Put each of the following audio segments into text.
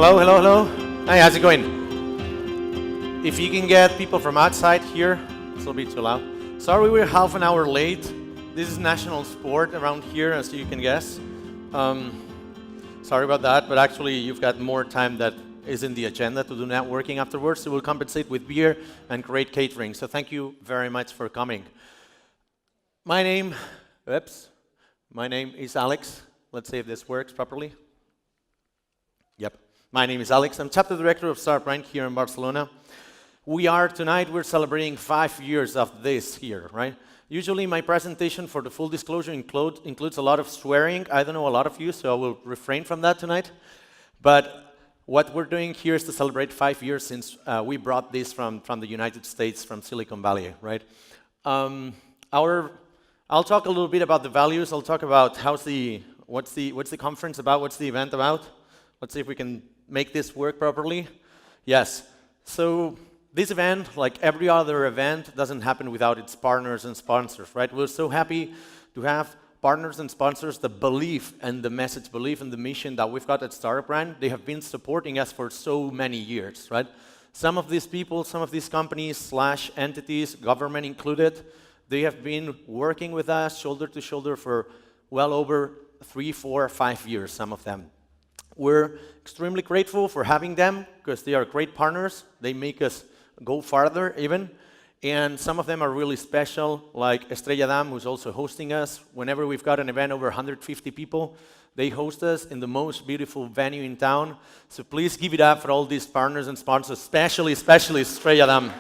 Hello, hello, hello. Hi, how's it going? If you can get people from outside here, it's a little bit too loud. Sorry, we're half an hour late. This is national sport around here, as you can guess. Sorry about that, but actually you've got more time that is in the agenda to do networking afterwards, so we'll compensate with beer and great catering. So thank you very much for coming. My name is Alex. Let's see if this works properly. Yep. My name is Alex. I'm chapter director of Startup Grind here in Barcelona. Tonight we're celebrating 5 years of this here, right? Usually my presentation, for the full disclosure, includes a lot of swearing. I don't know a lot of you, so I will refrain from that tonight. But what we're doing here is to celebrate 5 years since we brought this from the United States, from Silicon Valley, right? I'll talk a little bit about the values. I'll talk about what's the conference about, what's the event about. Let's see if we can make this work properly. Yes. So this event, like every other event, doesn't happen without its partners and sponsors, right? We're so happy to have partners and sponsors that believe in the message, believe in the mission that we've got at Startup Grind. They have been supporting us for so many years, right? Some of these people, some of these companies / entities, government included, they have been working with us shoulder to shoulder for well over 3, 4, 5 years, some of them. We're extremely grateful for having them because they are great partners. They make us go farther even. And some of them are really special, like Cecilia Tham, who's also hosting us. Whenever we've got an event over 150 people, they host us in the most beautiful venue in town. So please give it up for all these partners and sponsors, especially Cecilia Tham.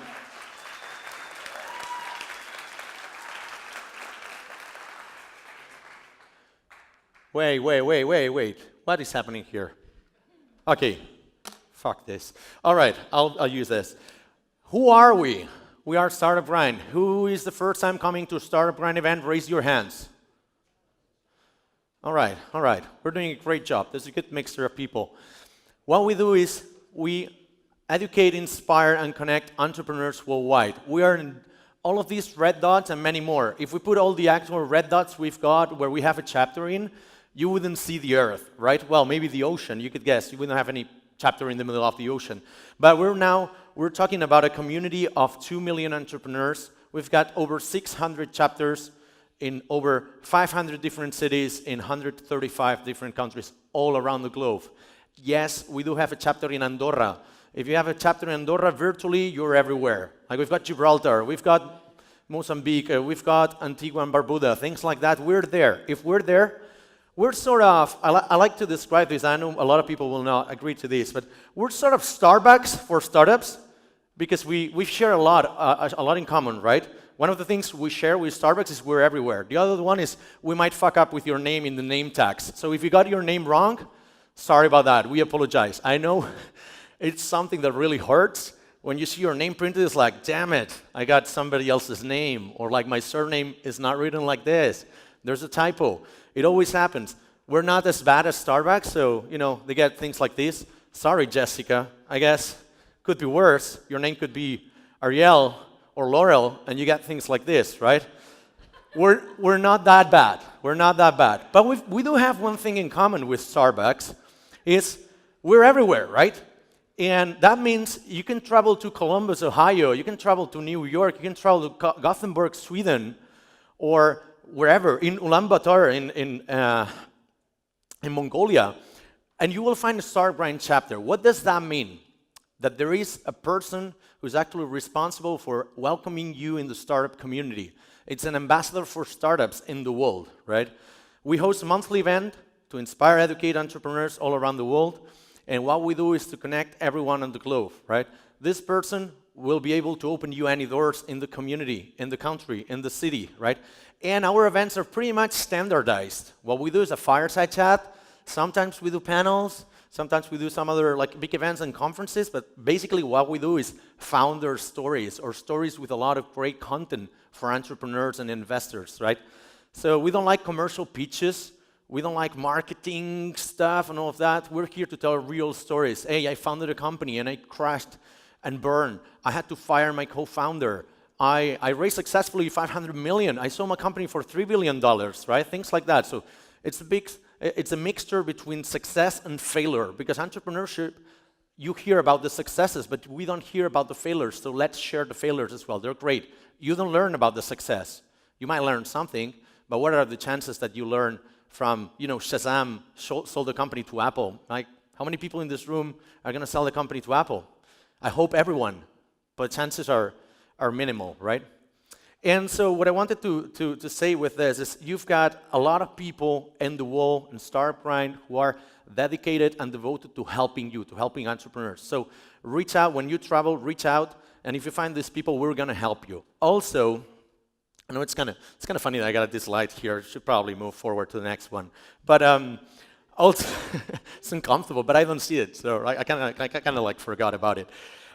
Wait. What is happening here? Okay, fuck this. All right, I'll use this. Who are we? We are Startup Grind. Who is the first time coming to a Startup Grind event? Raise your hands. All right. We're doing a great job. There's a good mixture of people. What we do is we educate, inspire, and connect entrepreneurs worldwide. We are in all of these red dots and many more. If we put all the actual red dots we've got where we have a chapter in, you wouldn't see the earth, right? Well, maybe the ocean, you could guess. You wouldn't have any chapter in the middle of the ocean. But we're talking about a community of 2 million entrepreneurs. We've got over 600 chapters in over 500 different cities in 135 different countries all around the globe. Yes, we do have a chapter in Andorra. If you have a chapter in Andorra, virtually, you're everywhere. Like we've got Gibraltar, we've got Mozambique, we've got Antigua and Barbuda, things like that. We're there. If we're there, we're sort of, I like to describe this, I know a lot of people will not agree to this, but we're sort of Starbucks for startups because we share a lot in common, right? One of the things we share with Starbucks is we're everywhere. The other one is we might fuck up with your name in the name tags. So if you got your name wrong, sorry about that, we apologize. I know it's something that really hurts. When you see your name printed, it's like, damn it, I got somebody else's name, or like my surname is not written like this. There's a typo. It always happens. We're not as bad as Starbucks, so, they get things like this. Sorry, Jessica. I guess could be worse. Your name could be Ariel or Laurel, and you get things like this, right? We're not that bad. We're not that bad. But we do have one thing in common with Starbucks, is we're everywhere, right? And that means you can travel to Columbus, Ohio. You can travel to New York. You can travel to Gothenburg, Sweden, or wherever, in Ulaanbaatar, in Mongolia, and you will find a Startup Grind chapter. What does that mean? That there is a person who's actually responsible for welcoming you in the startup community. It's an ambassador for startups in the world, right? We host a monthly event to inspire, educate entrepreneurs all around the world, and what we do is to connect everyone on the globe, right? This person will be able to open you any doors in the community, in the country, in the city, right? And our events are pretty much standardized. What we do is a fireside chat. Sometimes we do panels. Sometimes we do some other like big events and conferences. But basically what we do is founder stories or stories with a lot of great content for entrepreneurs and investors, right? So we don't like commercial pitches. We don't like marketing stuff and all of that. We're here to tell real stories. Hey, I founded a company and I crashed and burned. I had to fire my co-founder. I raised successfully $500 million. I sold my company for $3 billion, right? Things like that. So it's a it's a mixture between success and failure, because entrepreneurship, you hear about the successes, but we don't hear about the failures, so let's share the failures as well. They're great. You don't learn about the success. You might learn something, but what are the chances that you learn from, Shazam sold the company to Apple? Like, how many people in this room are going to sell the company to Apple? I hope everyone, but chances are minimal, right? And so what I wanted to say with this is you've got a lot of people in the wall in Startup Grind who are dedicated and devoted to helping you, to helping entrepreneurs. So reach out. When you travel, reach out. And if you find these people, we're going to help you. Also, I know it's kind of funny that I got this light here. Should probably move forward to the next one. But also, it's uncomfortable, but I don't see it. So I kind of like forgot about it.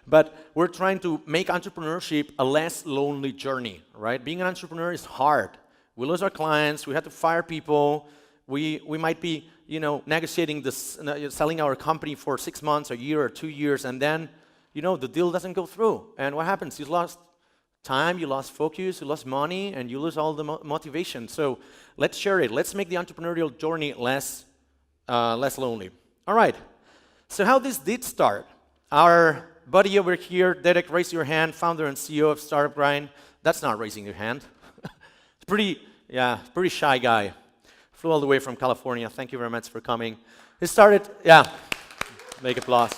But we're trying to make entrepreneurship a less lonely journey, right? Being an entrepreneur is hard. We lose our clients. We have to fire people. We might be, negotiating this, selling our company for 6 months, a year, or 2 years, and then, the deal doesn't go through. And what happens? You lost time, you lost focus, you lost money, and you lose all the motivation. So let's share it. Let's make the entrepreneurial journey less lonely. All right. So how this did start? Our buddy over here, Derek, raise your hand, founder and CEO of Startup Grind. That's not raising your hand. Pretty shy guy. Flew all the way from California. Thank you very much for coming. He started, make applause.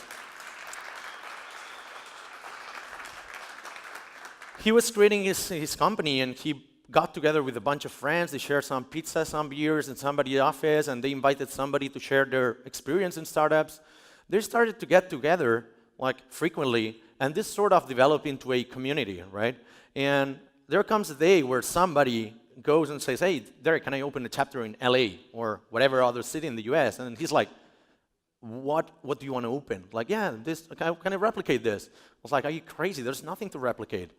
He was creating his company, and he got together with a bunch of friends. They shared some pizza, some beers in somebody's office, and they invited somebody to share their experience in startups. They started to get together frequently, and this sort of developed into a community, right? And there comes a day where somebody goes and says, hey, Derek, can I open a chapter in LA or whatever other city in the US? And he's like, what do you want to open? Can I replicate this? I was like, are you crazy? There's nothing to replicate.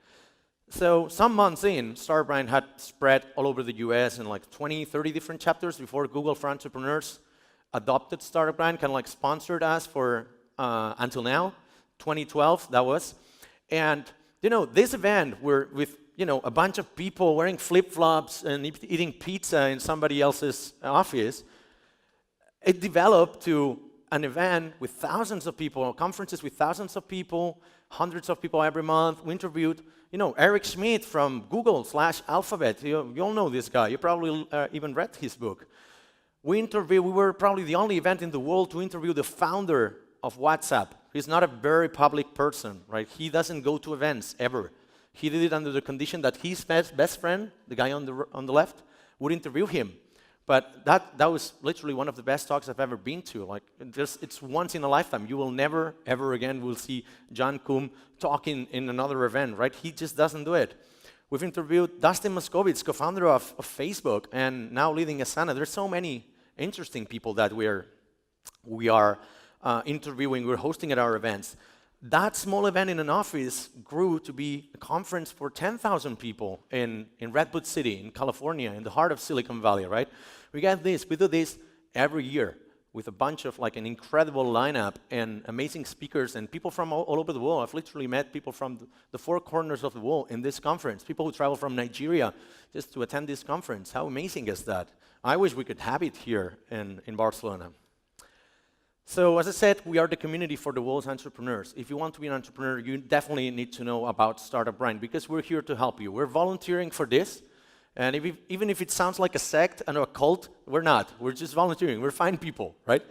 So some months in, Startup Grind had spread all over the US in 20, 30 different chapters before Google for Entrepreneurs adopted Startup Grind, sponsored us for until now, 2012 that was. And this event with a bunch of people wearing flip-flops and eating pizza in somebody else's office, it developed to an event with thousands of people, conferences with thousands of people, hundreds of people every month. We interviewed, Eric Schmidt from Google/Alphabet. You all know this guy. You probably even read his book. We were probably the only event in the world to interview the founder of WhatsApp. He's not a very public person, right? He doesn't go to events ever. He did it under the condition that his best friend, the guy on the left, would interview him. But that was literally one of the best talks I've ever been to. It's once in a lifetime. You will never, ever again will see John Kuhn talking in another event, right? He just doesn't do it. We've interviewed Dustin Moskovitz, co-founder of Facebook, and now leading Asana. There's so many interesting people that we are interviewing, we're hosting at our events. That small event in an office grew to be a conference for 10,000 people in Redwood City, in California, in the heart of Silicon Valley, right? We do this every year with a bunch of an incredible lineup and amazing speakers and people from all over the world. I've literally met people from the four corners of the world in this conference, people who travel from Nigeria just to attend this conference. How amazing is that? I wish we could have it here in Barcelona. So as I said, we are the community for the world's entrepreneurs. If you want to be an entrepreneur, you definitely need to know about Startup Grind because we're here to help you. We're volunteering for this. And even if it sounds like a sect and a cult, we're not. We're just volunteering. We're fine people, right?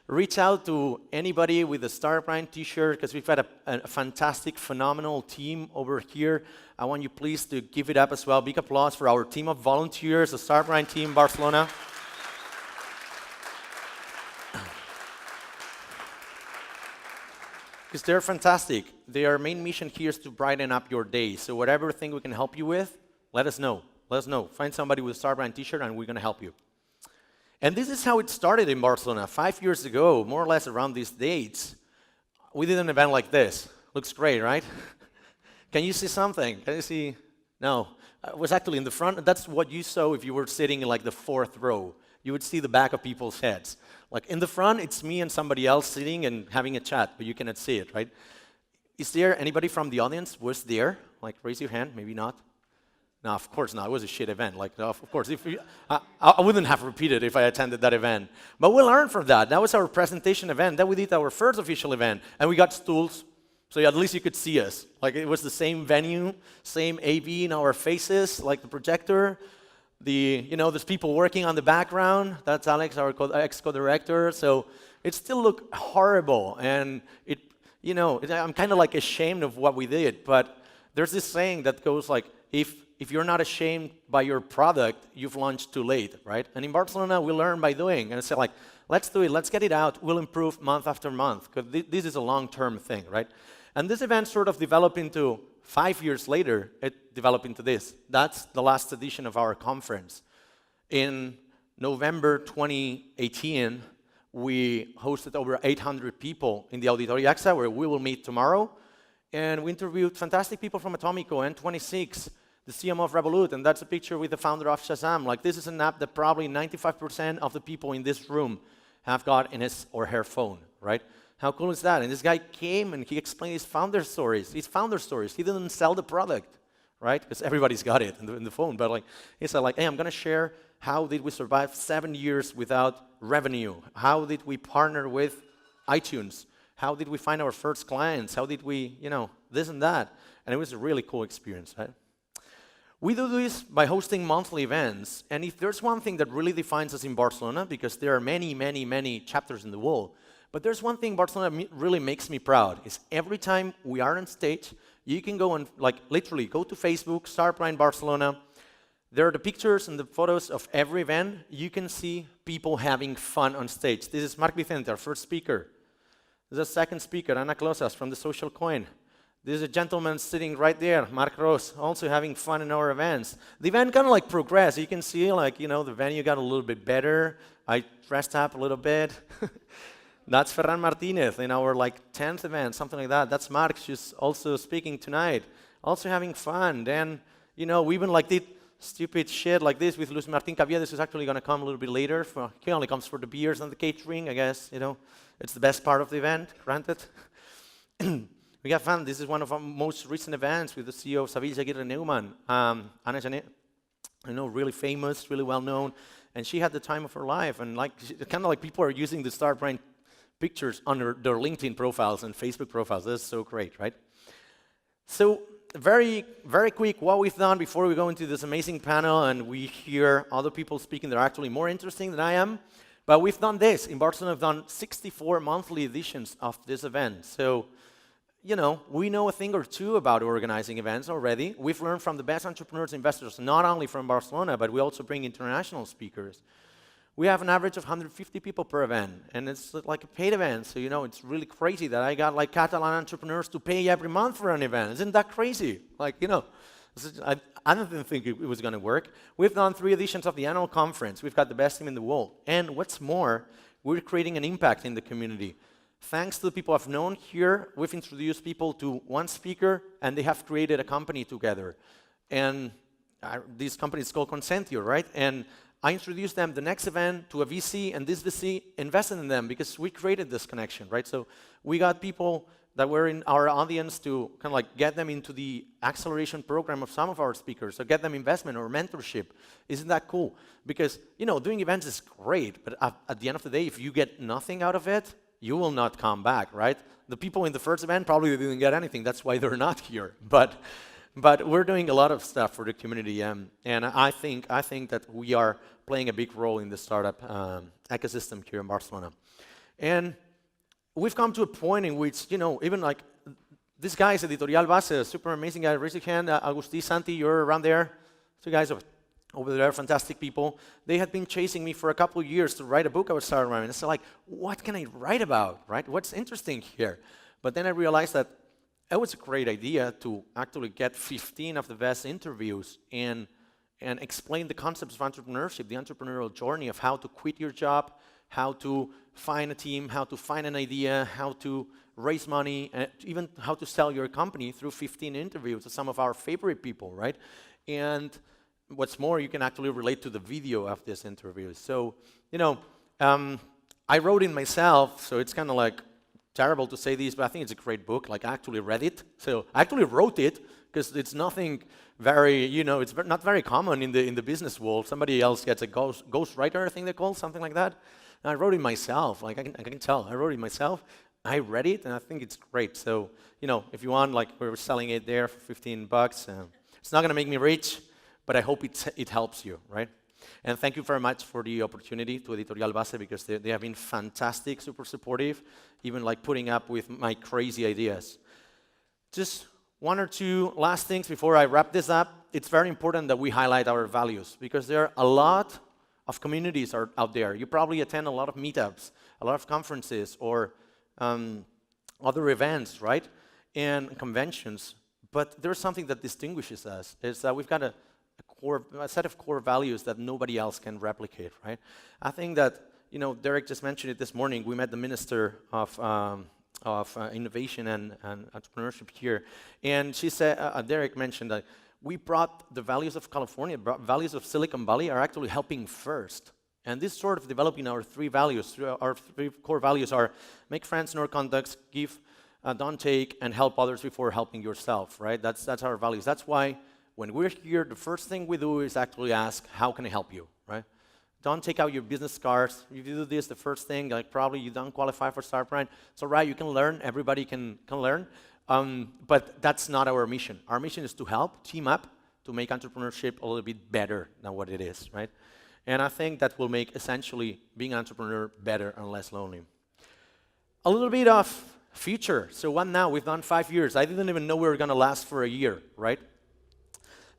Reach out to anybody with a Startup Grind t-shirt because we've got a fantastic, phenomenal team over here. I want you please to give it up as well. Big applause for our team of volunteers, the Startup Grind team, Barcelona. Because they're fantastic. Their main mission here is to brighten up your day. So whatever thing we can help you with, let us know. Let us know. Find somebody with a Startup Grind t-shirt and we're going to help you. And this is how it started in Barcelona. 5 years ago, more or less around these dates, we did an event like this. Looks great, right? Can you see something? Can you see? No. It was actually in the front. That's what you saw if you were sitting in the fourth row. You would see the back of people's heads. In the front, it's me and somebody else sitting and having a chat, but you cannot see it, right? Is there anybody from the audience was there? Raise your hand, maybe not. No, of course not. It was a shit event. Like, of course, I wouldn't have repeated if I attended that event. But we learned from that. That was our presentation event. Then we did our first official event, and we got stools, so at least you could see us. Like, it was the same venue, same AV in our faces, like the projector. There's people working on the background. That's Alex, our ex-co-director. So it still looked horrible, and I'm kind of like ashamed of what we did. But there's this saying that goes like, if you're not ashamed by your product, you've launched too late, right? And in Barcelona, we learn by doing. And it's like, let's do it, let's get it out. We'll improve month after month, because this is a long-term thing, right? And this event sort of developed into, 5 years later, it developed into this. That's the last edition of our conference. In November 2018, we hosted over 800 people in the Auditorio AXA, where we will meet tomorrow. And we interviewed fantastic people from Atomico, N26, the CMO of Revolut, and that's a picture with the founder of Shazam. Like, this is an app that probably 95% of the people in this room have got in his or her phone, right? How cool is that? And this guy came and he explained his founder stories. He didn't sell the product, right? Because everybody's got it in the phone. But he said, hey, I'm going to share how did we survive 7 years without revenue? How did we partner with iTunes? How did we find our first clients? How did we, this and that? And it was a really cool experience, right? We do this by hosting monthly events, and if there's one thing that really defines us in Barcelona, because there are many, many, many chapters in the world, but there's one thing Barcelona really makes me proud, is every time we are on stage, you can go and literally go to Facebook, Startup Grind Barcelona. There are the pictures and the photos of every event. You can see people having fun on stage. This is Marc Vicente, our first speaker. This is a second speaker, Ana Closas from the Social Coin. This is a gentleman sitting right there, Marc Ros, also having fun in our events. The event kind of progressed. You can see the venue got a little bit better. I dressed up a little bit. That's Ferran Martinez in our 10th event, something like that. That's Marc, she's also speaking tonight. Also having fun. Then, we even did stupid shit like this with Luis Martin Cavia. This is actually going to come a little bit later. He only comes for the beers and the catering, I guess. It's the best part of the event, granted. We got fun. This is one of our most recent events with the CEO of Sevilla, Aguirre Neumann, Ana Janet, really famous, really well known, and she had the time of her life. And people are using the Startup Grind pictures under their LinkedIn profiles and Facebook profiles. That's so great, right? So very, very quick, what we've done before we go into this amazing panel and we hear other people speaking that are actually more interesting than I am. But we've done this. In Barcelona, we've done 64 monthly editions of this event. So we know a thing or two about organizing events already. We've learned from the best entrepreneurs, investors, not only from Barcelona, but we also bring international speakers. We have an average of 150 people per event, and it's like a paid event. So, it's really crazy that I got Catalan entrepreneurs to pay every month for an event. Isn't that crazy? I didn't think it was going to work. We've done 3 editions of the annual conference. We've got the best team in the world. And what's more, we're creating an impact in the community. Thanks to the people I've known here, we've introduced people to one speaker, and they have created a company together. And this company is called Consentio, right? And I introduced them the next event to a VC, and this VC invested in them because we created this connection, right? So we got people that were in our audience to kind of get them into the acceleration program of some of our speakers, or get them investment or mentorship. Isn't that cool? Because, doing events is great, but at the end of the day, if you get nothing out of it, you will not come back, right? The people in the first event probably didn't get anything. That's why they're not here. But we're doing a lot of stuff for the community, and I think that we are playing a big role in the startup ecosystem here in Barcelona. And we've come to a point in which, even this guy is Editorial Base, a super amazing guy. Raise your hand. Agustí, Santi, you're around there. 2 guys over there, fantastic people. They had been chasing me for a couple of years to write a book about Startup Grind. And it's what can I write about, right? What's interesting here? But then I realized that it was a great idea to actually get 15 of the best interviews and explain the concepts of entrepreneurship, the entrepreneurial journey of how to quit your job, how to find a team, how to find an idea, how to raise money, and even how to sell your company through 15 interviews with some of our favorite people, right? And what's more, you can actually relate to the video of this interview. So, I wrote in myself, so it's kind of terrible to say this, but I think it's a great book. Like, I actually read it. So I actually wrote it because it's nothing very, it's not very common in the business world. Somebody else gets a ghost writer, I think they call it, something like that. And I wrote it myself. Like, I can tell. I wrote it myself. I read it, and I think it's great. So, if you want, like, we're selling it there for $15. It's not going to make me rich, but I hope it helps you, right? And thank you very much for the opportunity to Editorial Base, because they have been fantastic, super supportive, even like putting up with my crazy ideas. Just one or two last things before I wrap this up. It's very important that we highlight our values, because there are a lot of communities out there. You probably attend a lot of meetups, a lot of conferences, or other events, right? And conventions. But there's something that distinguishes us, is that we've got a set of core values that nobody else can replicate, right? I think that, Derek just mentioned it this morning. We met the Minister of Innovation and Entrepreneurship here, and she said, Derek mentioned that we brought the values of California, values of Silicon Valley are actually helping first. And this sort of developing our three values, our three core values are make friends nor contacts, give, don't take, and help others before helping yourself, right? That's our values. That's why when we're here, the first thing we do is actually ask, how can I help you, right? Don't take out your business cards. If you do this, the first thing, like probably you don't qualify for Startup Grind. It's all right, you can learn. Everybody can learn. But that's not our mission. Our mission is to help, team up, to make entrepreneurship a little bit better than what it is, right? And I think that will make essentially being an entrepreneur better and less lonely. A little bit of future. So what now? We've done 5 years. I didn't even know we were going to last for a year, right?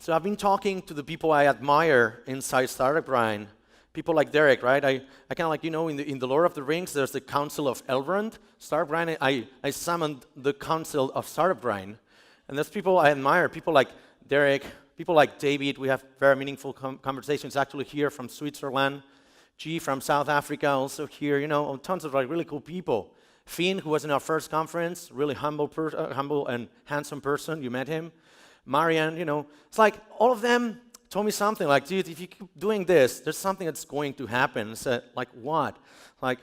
So I've been talking to the people I admire inside Startup Grind, people like Derek, right? I kind of like, in the Lord of the Rings, there's the Council of Elrond. Startup Grind, I summoned the Council of Startup Grind. And there's people I admire, people like Derek, people like David. We have very meaningful conversations actually here from Switzerland. G from South Africa, also here, tons of like really cool people. Finn, who was in our first conference, really humble and handsome person. You met him. Marianne, it's like all of them told me something like, dude, if you keep doing this, there's something that's going to happen. I said, like what? Like,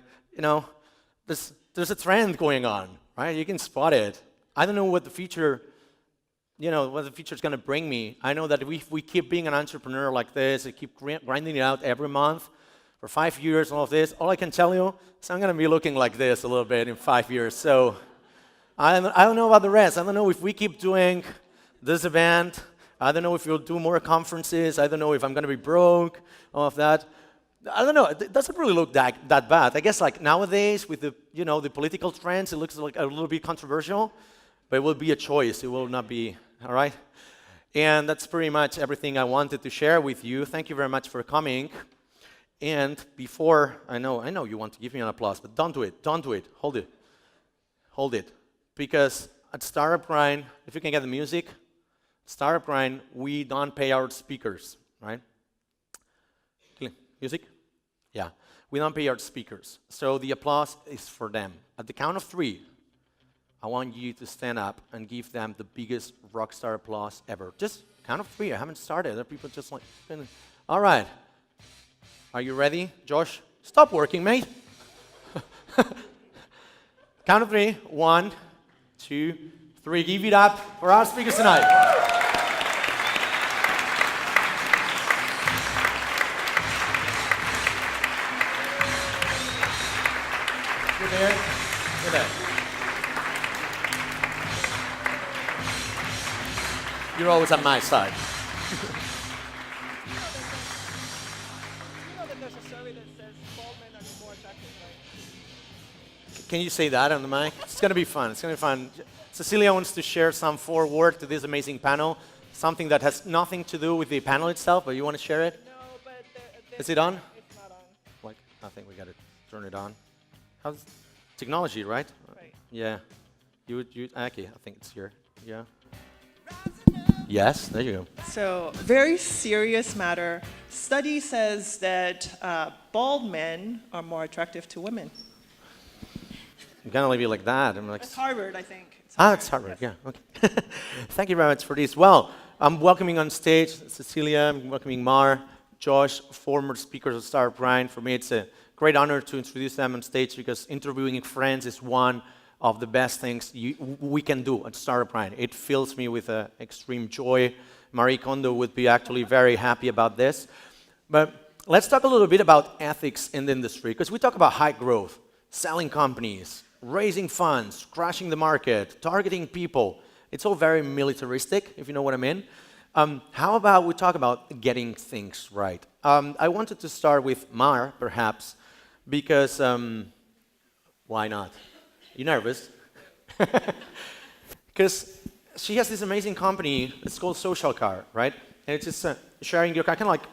there's a trend going on, right? You can spot it. I don't know what the future, what the future is going to bring me. I know that if we keep being an entrepreneur like this, and keep grinding it out every month for 5 years and all of this, all I can tell you is I'm going to be looking like this a little bit in 5 years. So I don't know about the rest. I don't know if we keep doing this event. I don't know if we'll do more conferences. I don't know if I'm going to be broke, all of that. I don't know. It doesn't really look that bad. I guess like nowadays with the, the political trends, it looks like a little bit controversial, but it will be a choice. It will not be, all right? And that's pretty much everything I wanted to share with you. Thank you very much for coming. And before, I know you want to give me an applause, but don't do it. Don't do it. Hold it. Hold it. Because at Startup Grind, if you can get the music, Startup Grind, we don't pay our speakers, right? Music? Yeah. We don't pay our speakers. So the applause is for them. At the count of 3, I want you to stand up and give them the biggest rockstar applause ever. Just count of 3. I haven't started. There are people just like, all right. Are you ready? Josh, stop working, mate. Count of 3. 1, 2, 3. Give it up for our speakers tonight. You're there. You're there. You're always on my side. Can you say that on the mic? It's going to be fun. It's going to be fun. Cecilia wants to share some foreword to this amazing panel, something that has nothing to do with the panel itself, but you want to share it? No, but is it on? It's not on. Like, I think we got to turn it on. How's technology, right? Right. Yeah. Okay, I think it's here. Yeah. Yes, there you go. So, very serious matter. Study says that bald men are more attractive to women. You can't leave it like that. I'm like, It's Harvard, I think. it's Harvard, yes. Yeah. Okay. Thank you very much for this. Well, I'm welcoming on stage Cecilia, I'm welcoming Mar, Josh, former speakers of Startup Grind. For me, it's a great honor to introduce them on stage because interviewing friends is one, of the best things we can do at Startup Grind. It fills me with extreme joy. Marie Kondo would be actually very happy about this. But let's talk a little bit about ethics in the industry, because we talk about high growth, selling companies, raising funds, crashing the market, targeting people. It's all very militaristic, if you know what I mean. How about we talk about getting things right? I wanted to start with Mar, perhaps, because why not? You nervous? Because she has this amazing company. It's called Social Car, right? And it's just sharing your car, kind of like,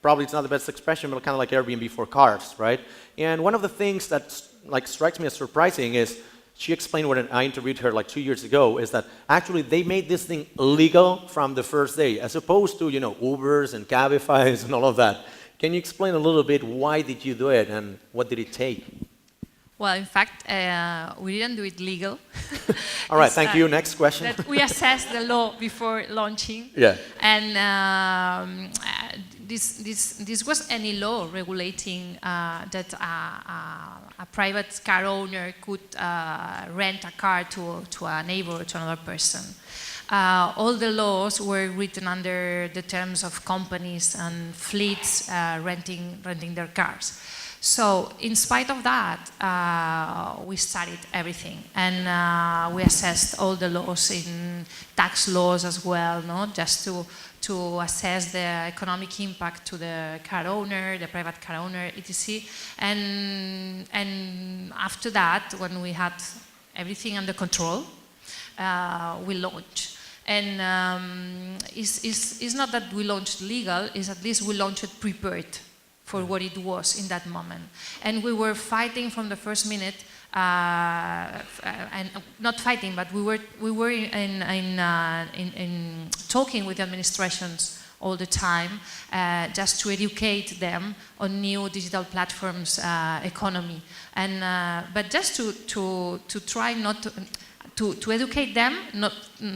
probably it's not the best expression, but kind of like Airbnb for cars, right? And one of the things that like strikes me as surprising is she explained when I interviewed her like 2 years ago is that actually they made this thing legal from the first day, as opposed to, you know, Ubers and Cabifys and all of that. Can you explain a little bit why did you do it and what did it take? Well, in fact, we didn't do it legal. All right, thank you. Next question. That we assessed the law before launching. Yeah. And this was any law regulating that a private car owner could rent a car to a neighbor, to another person. All the laws were written under the terms of companies and fleets renting their cars. So, in spite of that, we studied everything, and we assessed all the laws, in tax laws as well, no? Just to assess the economic impact to the car owner, the private car owner, etc. And after that, when we had everything under control, we launched. And it's not that we launched legal; it's at least we launched prepared for what it was in that moment. And we were fighting from the first minute, and not fighting, but we were in talking with administrations all the time, just to educate them on new digital platforms economy, and but just to try not to educate them, not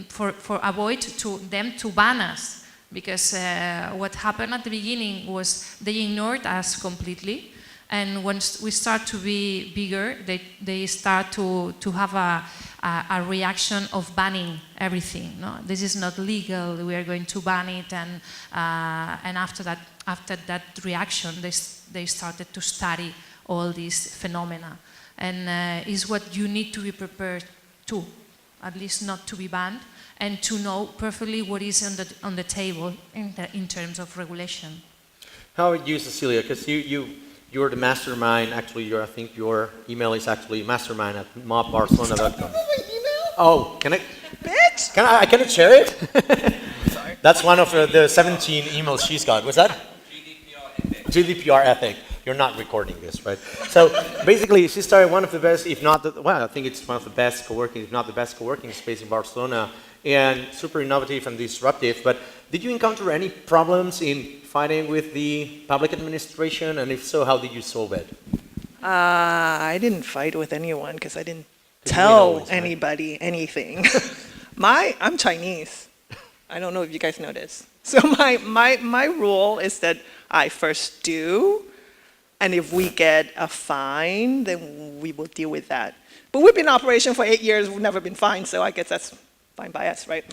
for avoid them to ban us. Because what happened at the beginning was they ignored us completely, and once we start to be bigger, they start to have a reaction of banning everything. No, this is not legal. We are going to ban it, and after that reaction, they started to study all these phenomena, and is what you need to be prepared to, at least not to be banned, and to know perfectly what is on the table in terms of regulation. How about you, Cecilia? Because you're the mastermind. Actually, I think your email is actually mastermind@mobbarcelona.com. Oh, can I? Bitch! Can I share it? Sorry. That's one of the 17 emails she's got. What's that? GDPR ethic. You're not recording this, right? So basically, she started one of the best, if not I think it's one of the best co-working, if not the best co-working space in Barcelona, and super innovative and disruptive. But did you encounter any problems in fighting with the public administration? And if so, how did you solve it? I didn't fight with anyone because I didn't tell anybody anything. I'm Chinese. I don't know if you guys know this. So my rule is that I first do, and if we get a fine, then we will deal with that. But we've been in operation for 8 years, we've never been fined, so I guess that's fine by us, right?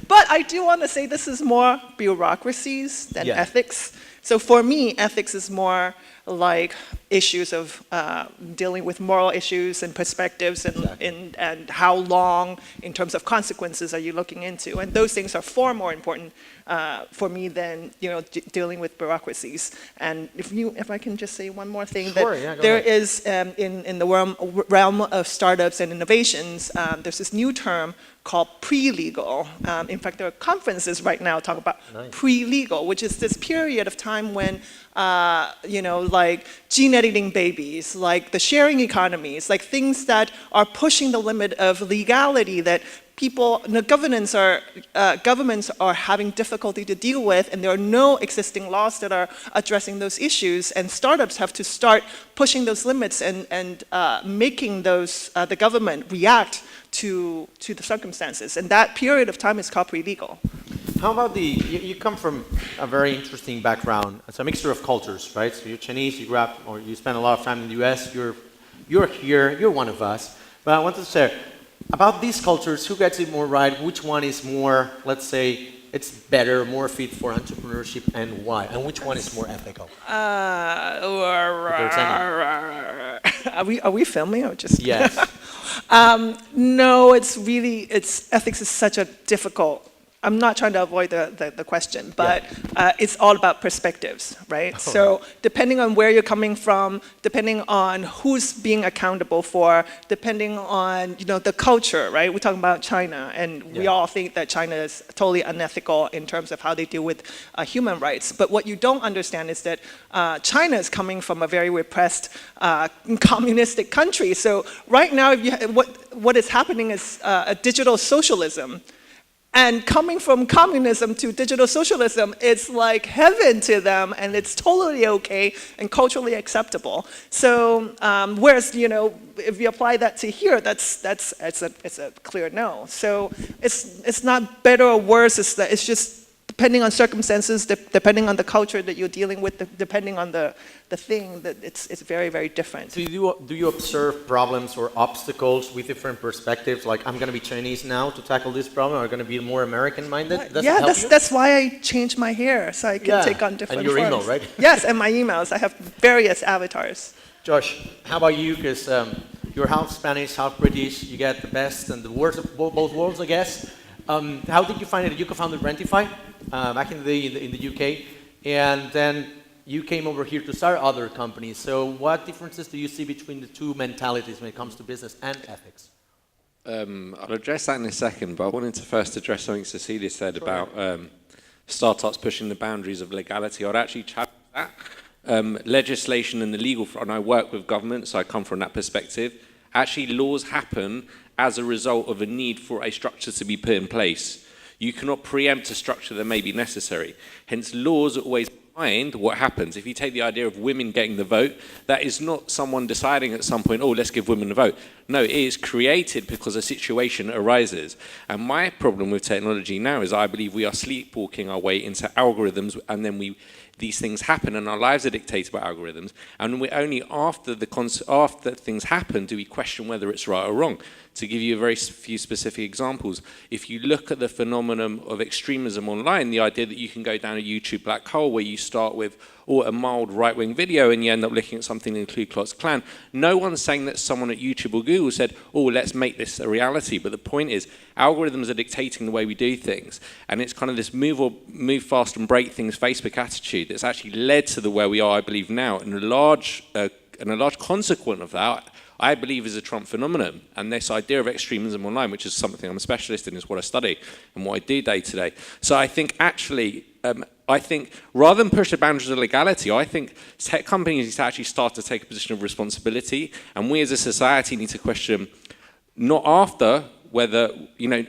But I do want to say this is more bureaucracies than ethics. So for me, ethics is more like issues of dealing with moral issues and perspectives and how long in terms of consequences are you looking into. And those things are far more important for me than dealing with bureaucracies. And if I can just say one more thing, sure, there is in the realm of startups and innovations, there's this new term called pre-legal. In fact, there are conferences right now talking about pre-legal, which is this period of time when, like gene editing babies, like the sharing economies, like things that are pushing the limit of legality that governments are having difficulty to deal with, and there are no existing laws that are addressing those issues, and startups have to start pushing those limits and making the government react to the circumstances. And that period of time is called pre-legal. How about you come from a very interesting background. It's a mixture of cultures, right? So you're Chinese, you grew up, or you spent a lot of time in the US, you're You're here, you're one of us. But I want to share about these cultures, who gets it more right, which one is more, let's say, it's better, more fit for entrepreneurship, and why? And which one is more ethical? Are we filming or just? Yes. No, ethics is such a difficult. I'm not trying to avoid the question, but it's all about perspectives, right? So depending on where you're coming from, depending on who's being accountable for, depending on the culture, right? We're talking about China, and we all think that China is totally unethical in terms of how they deal with human rights. But what you don't understand is that China is coming from a very repressed communistic country. So right now, what is happening is a digital socialism. And coming from communism to digital socialism, it's like heaven to them, and it's totally okay and culturally acceptable. So, whereas if you apply that to here, it's a clear no. So it's not better or worse. It's just depending on circumstances, depending on the culture that you're dealing with, depending on the thing, that it's very, very different. So do you observe problems or obstacles with different perspectives? Like, I'm going to be Chinese now to tackle this problem, or going to be more American-minded? That's why I changed my hair, so I can take on different forms. And your forms. email, right? Yes, and my emails. I have various avatars. Josh, how about you? Because you're half Spanish, half British. You get the best and the worst of both worlds, I guess. How did you find it? You co-founded Rentify back in the UK, and then you came over here to start other companies. So what differences do you see between the two mentalities when it comes to business and ethics? I'll address that in a second, but I wanted to first address something Cecilia said about startups pushing the boundaries of legality. I'd actually challenge that. Legislation and the legal front, and I work with government, so I come from that perspective. Actually, laws happen as a result of a need for a structure to be put in place. You cannot preempt a structure that may be necessary. Hence, laws are always behind what happens. If you take the idea of women getting the vote, that is not someone deciding at some point, oh, let's give women a vote. No, it is created because a situation arises. And my problem with technology now is I believe we are sleepwalking our way into algorithms, and then these things happen, and our lives are dictated by algorithms. And we're only after things happen do we question whether it's right or wrong. To give you a very few specific examples, if you look at the phenomenon of extremism online, the idea that you can go down a YouTube black hole where you start with a mild right-wing video and you end up looking at something in the Ku Klux Klan, no one's saying that someone at YouTube or Google said, oh, let's make this a reality. But the point is, algorithms are dictating the way we do things. And it's kind of this move fast and break things Facebook attitude that's actually led to where we are, I believe, now. And a large consequence of that, I believe, is a Trump phenomenon. And this idea of extremism online, which is something I'm a specialist in, is what I study and what I do day to day. So I think actually, rather than push the boundaries of legality, I think tech companies need to actually start to take a position of responsibility. And we as a society need to question, not after whether,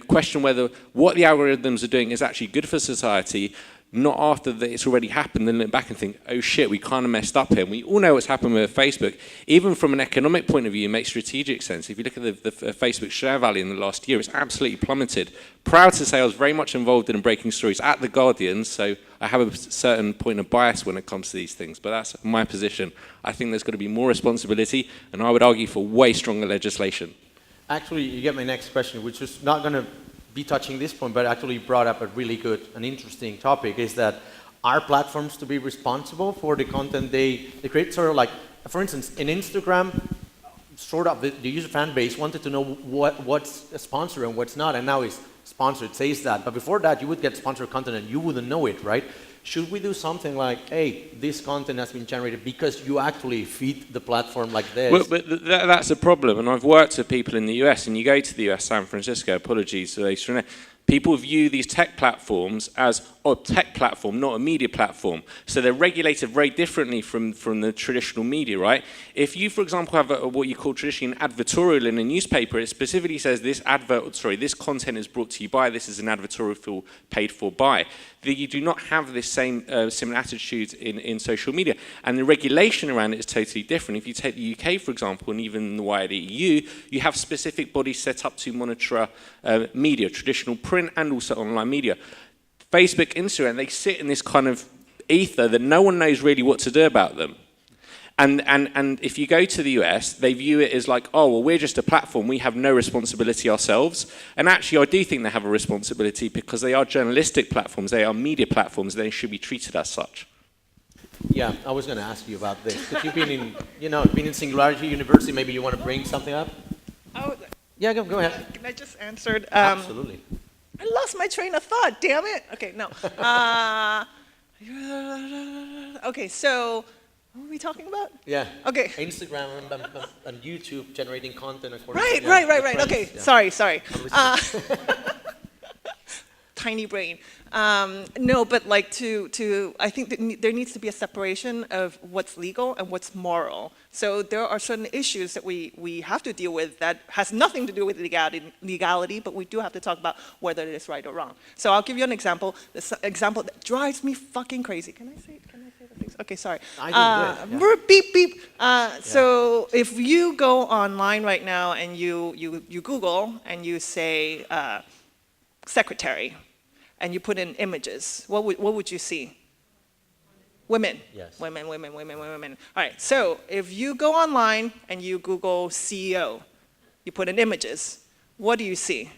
question whether what the algorithms are doing is actually good for society, not after that it's already happened, then look back and think, oh shit, we kind of messed up here. And we all know what's happened with Facebook. Even from an economic point of view, it makes strategic sense. If you look at the Facebook share value in the last year, it's absolutely plummeted. Proud to say I was very much involved in breaking stories at The Guardian, so I have a certain point of bias when it comes to these things, but that's my position. I think there's got to be more responsibility, and I would argue for way stronger legislation. Actually, you get my next question, which is not going to be touching this point, but actually brought up a really good and interesting topic, is that are platforms to be responsible for the content they create? Sort of like, for instance, in Instagram, sort of the user fan base wanted to know what's a sponsor and what's not, and now it's sponsored, it says that. But before that, you would get sponsored content and you wouldn't know it, right? Should we do something like, hey, this content has been generated because you actually feed the platform like this? Well, but that's a problem, and I've worked with people in the US, and you go to the US, San Francisco, apologies to those. People view these tech platforms as a tech platform, not a media platform. So they're regulated very differently from the traditional media, right? If you, for example, have what you call traditionally an advertorial in a newspaper, it specifically says this content is brought to you by, this is an advertorial paid for by. You do not have this same similar attitude in social media. And the regulation around it is totally different. If you take the UK, for example, and even the wider EU, you have specific bodies set up to monitor media, traditional print and also online media. Facebook, Instagram, they sit in this kind of ether that no one knows really what to do about them. And if you go to the US, they view it as like, oh, well, we're just a platform. We have no responsibility ourselves. And actually, I do think they have a responsibility because they are journalistic platforms. They are media platforms. They should be treated as such. Yeah, I was going to ask you about this. Because you've been in, been in Singularity University. Maybe you want to bring something up? Oh, Yeah, go ahead. can I just answer? Absolutely. I lost my train of thought, damn it. Okay, no. Okay, so what were we talking about? Yeah. Okay. Instagram and YouTube generating content according Right, to right. trends. Okay, Yeah. sorry. Tiny brain. No, but like I think that there needs to be a separation of what's legal and what's moral. So there are certain issues that we have to deal with that has nothing to do with legality, but we do have to talk about whether it is right or wrong. So I'll give you an example. This example that drives me fucking crazy. Can I say the things? Okay, sorry. I didn't do it, Beep, beep. So if you go online right now and you Google and you say secretary, and you put in images, what would you see? Women. Yes. Women. All right, so if you go online and you Google CEO, you put in images, what do you see?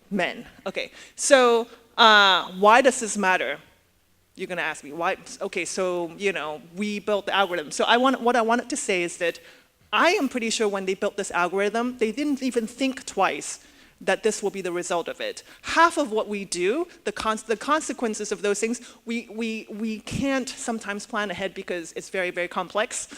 Men. Okay, so why does this matter? You're gonna ask me, why? Okay, so, we built the algorithm. So what I wanted to say is that I am pretty sure when they built this algorithm, they didn't even think twice that this will be the result of it. Half of what we do, the consequences of those things, we can't sometimes plan ahead because it's very, very complex.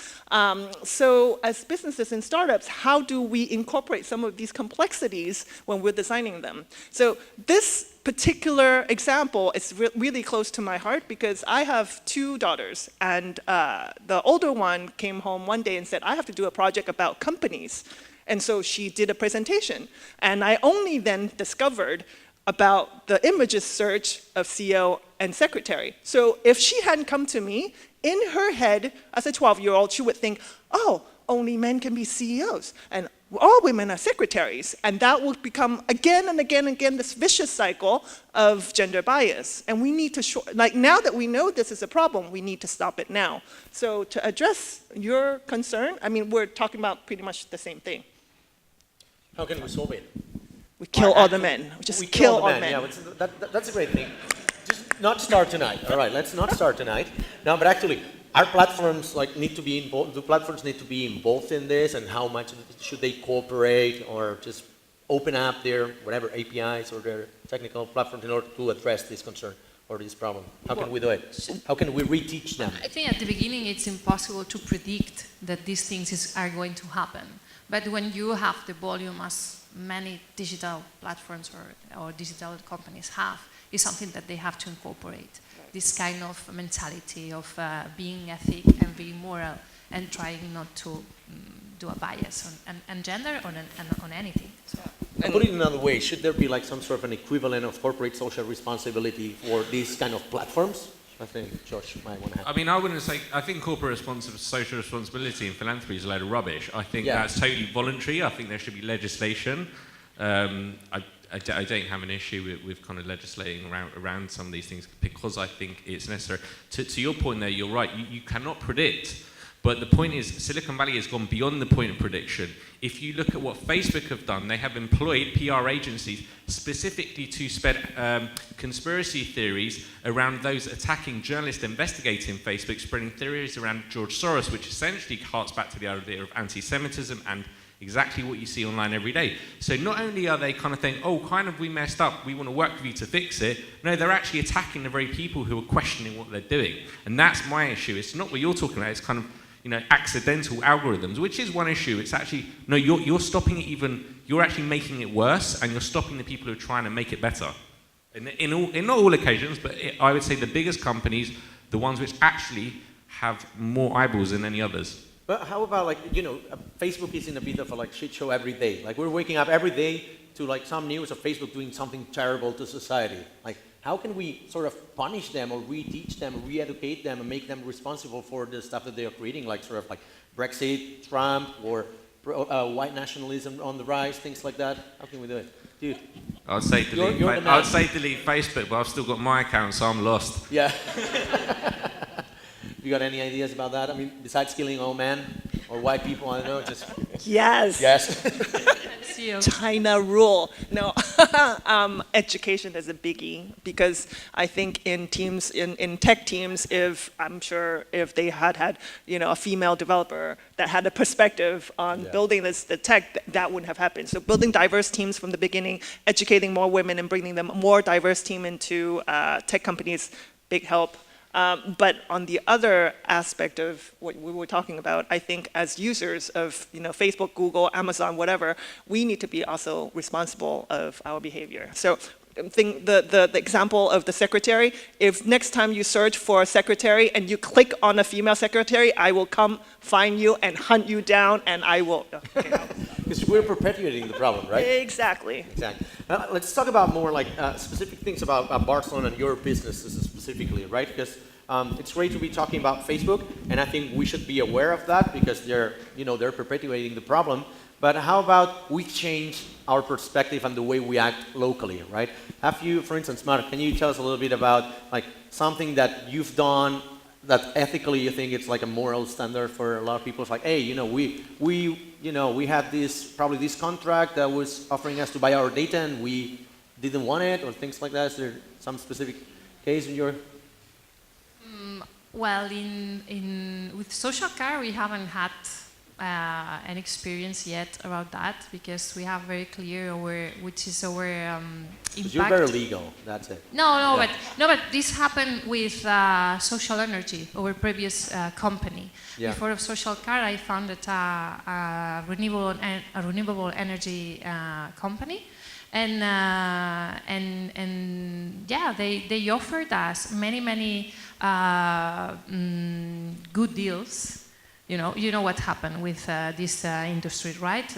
So as businesses and startups, how do we incorporate some of these complexities when we're designing them? So this particular example is really close to my heart because I have 2 daughters, and the older one came home one day and said, I have to do a project about companies. And so she did a presentation. And I only then discovered about the images search of CEO and secretary. So if she hadn't come to me, in her head, as a 12-year-old, she would think, oh, only men can be CEOs, and all women are secretaries. And that will become again and again and again this vicious cycle of gender bias. And we need to, now that we know this is a problem, we need to stop it now. So to address your concern, I mean, we're talking about pretty much the same thing. How can we solve it? We kill all the men. We just kill all the men. Yeah, that's a great thing. Just not start tonight. All right, let's not start tonight. No, but actually, our platforms need to be involved. Do platforms need to be involved in this, and how much should they cooperate, or just open up their whatever APIs or their technical platforms in order to address this concern or this problem? How can we do it? How can we reteach them? I think at the beginning it's impossible to predict that these things are going to happen. But when you have the volume as many digital platforms or digital companies have, it's something that they have to incorporate. This kind of mentality of being ethic and being moral and trying not to do a bias on gender or on anything. So. And put it another way, should there be some sort of an equivalent of corporate social responsibility for these kind of platforms? I think Josh might want to have. I mean, I wouldn't say, I think corporate social responsibility and philanthropy is a load of rubbish. I think that's totally voluntary. I think there should be legislation. I don't have an issue with kind of legislating around some of these things because I think it's necessary. To your point there, you're right. You cannot predict. But the point is, Silicon Valley has gone beyond the point of prediction. If you look at what Facebook have done, they have employed PR agencies specifically to spread conspiracy theories around those attacking journalists investigating Facebook, spreading theories around George Soros, which essentially harks back to the idea of anti-Semitism and exactly what you see online every day. So not only are they kind of saying, oh, kind of we messed up, we want to work with you to fix it, no, they're actually attacking the very people who are questioning what they're doing. And that's my issue. It's not what you're talking about, it's kind of accidental algorithms, which is one issue. It's actually, no, you're stopping it you're actually making it worse, and you're stopping the people who are trying to make it better. In not all occasions, but I would say the biggest companies, the ones which actually have more eyeballs than any others. But how about Facebook is in a bit of a shit show every day. We're waking up every day to some news of Facebook doing something terrible to society. How can we sort of punish them or reteach them or re-educate them and make them responsible for the stuff that they are creating, Brexit, Trump, or white nationalism on the rise, things like that? How can we do it? Dude. I'd say delete Facebook, but I've still got my account, so I'm lost. Yeah. You got any ideas about that? I mean, besides killing old men or white people, I don't know, just... Yes. Yes. See you. China rule. No, education is a biggie because I think in teams, in tech teams, I'm sure if they had a female developer that had a perspective on building the tech, that wouldn't have happened. So building diverse teams from the beginning, educating more women and bringing them more diverse team into tech companies, big help. But on the other aspect of what we were talking about, I think as users of Facebook, Google, Amazon, whatever, we need to be also responsible of our behavior. So the example of the secretary, if next time you search for a secretary and you click on a female secretary, I will come find you and hunt you down and I will... Because we're perpetuating the problem, right? Exactly. Exactly. Let's talk about more like specific things about Barcelona and your businesses specifically, right? Because it's great to be talking about Facebook, and I think we should be aware of that because they're perpetuating the problem. But how about we change our perspective and the way we act locally, right? Have you, for instance, Mar, can you tell us a little bit about like something that you've done that ethically you think it's like a moral standard for a lot of people? It's like, hey, we had this contract that was offering us to buy our data and we didn't want it, or things like that. Is there some specific case in your... Well, with social car, we haven't had an experience yet about that because we have very clear which is our impact. You're very legal, that's it. No, but this happened with Social Energy, our previous company. Yeah. Before Social Car, I founded a renewable energy company. And yeah, they offered us many good deals. You know what happened with this industry, right?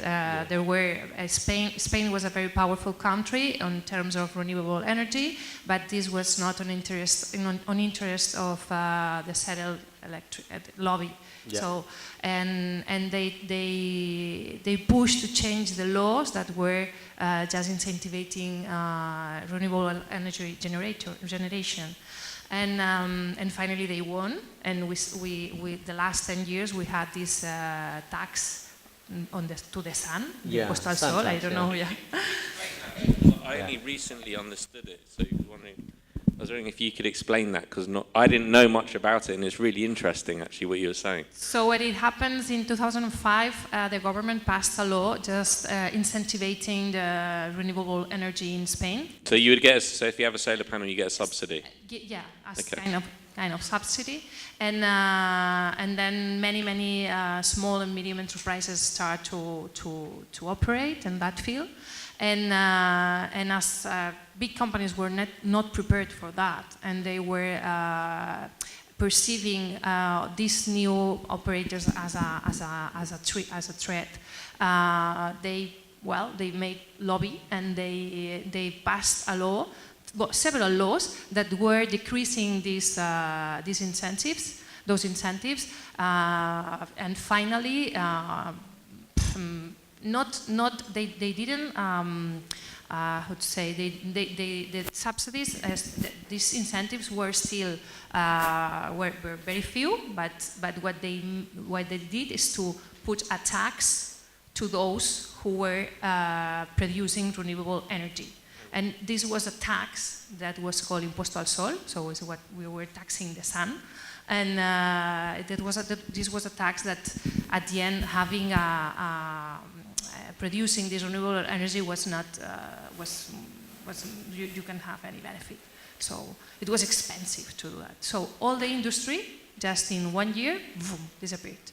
There were Spain was a very powerful country in terms of renewable energy, but this was not on interest of the settled electric lobby. Yeah. So and they pushed to change the laws that were just incentivizing renewable energy generation. And finally they won, and we the last 10 years we had this tax to the sun, yeah, postal sun sol, tax, I don't know, yeah. I only recently understood it, so I was wondering if you could explain that, because I didn't know much about it, and it's really interesting actually what you were saying. So when it happens in 2005, the government passed a law just incentivizing the renewable energy in Spain. So you would get, so if you have a solar panel, you get a subsidy? Yeah, as Okay. kind of subsidy, and then many small and medium enterprises start to operate in that field, and as big companies were not prepared for that, and they were perceiving these new operators as a threat. They made lobby and they passed a law. Several laws that were decreasing these incentives, and finally, they didn't. How to say? The subsidies, these incentives were still were very few, but what they did is to put a tax to those who were producing renewable energy. And this was a tax that was called impuesto al sol, so it's what we were taxing the sun. And this was a tax that, at the end, having producing this renewable energy was not you can have any benefit. So it was expensive to do that. So all the industry, just in 1 year, boom, disappeared.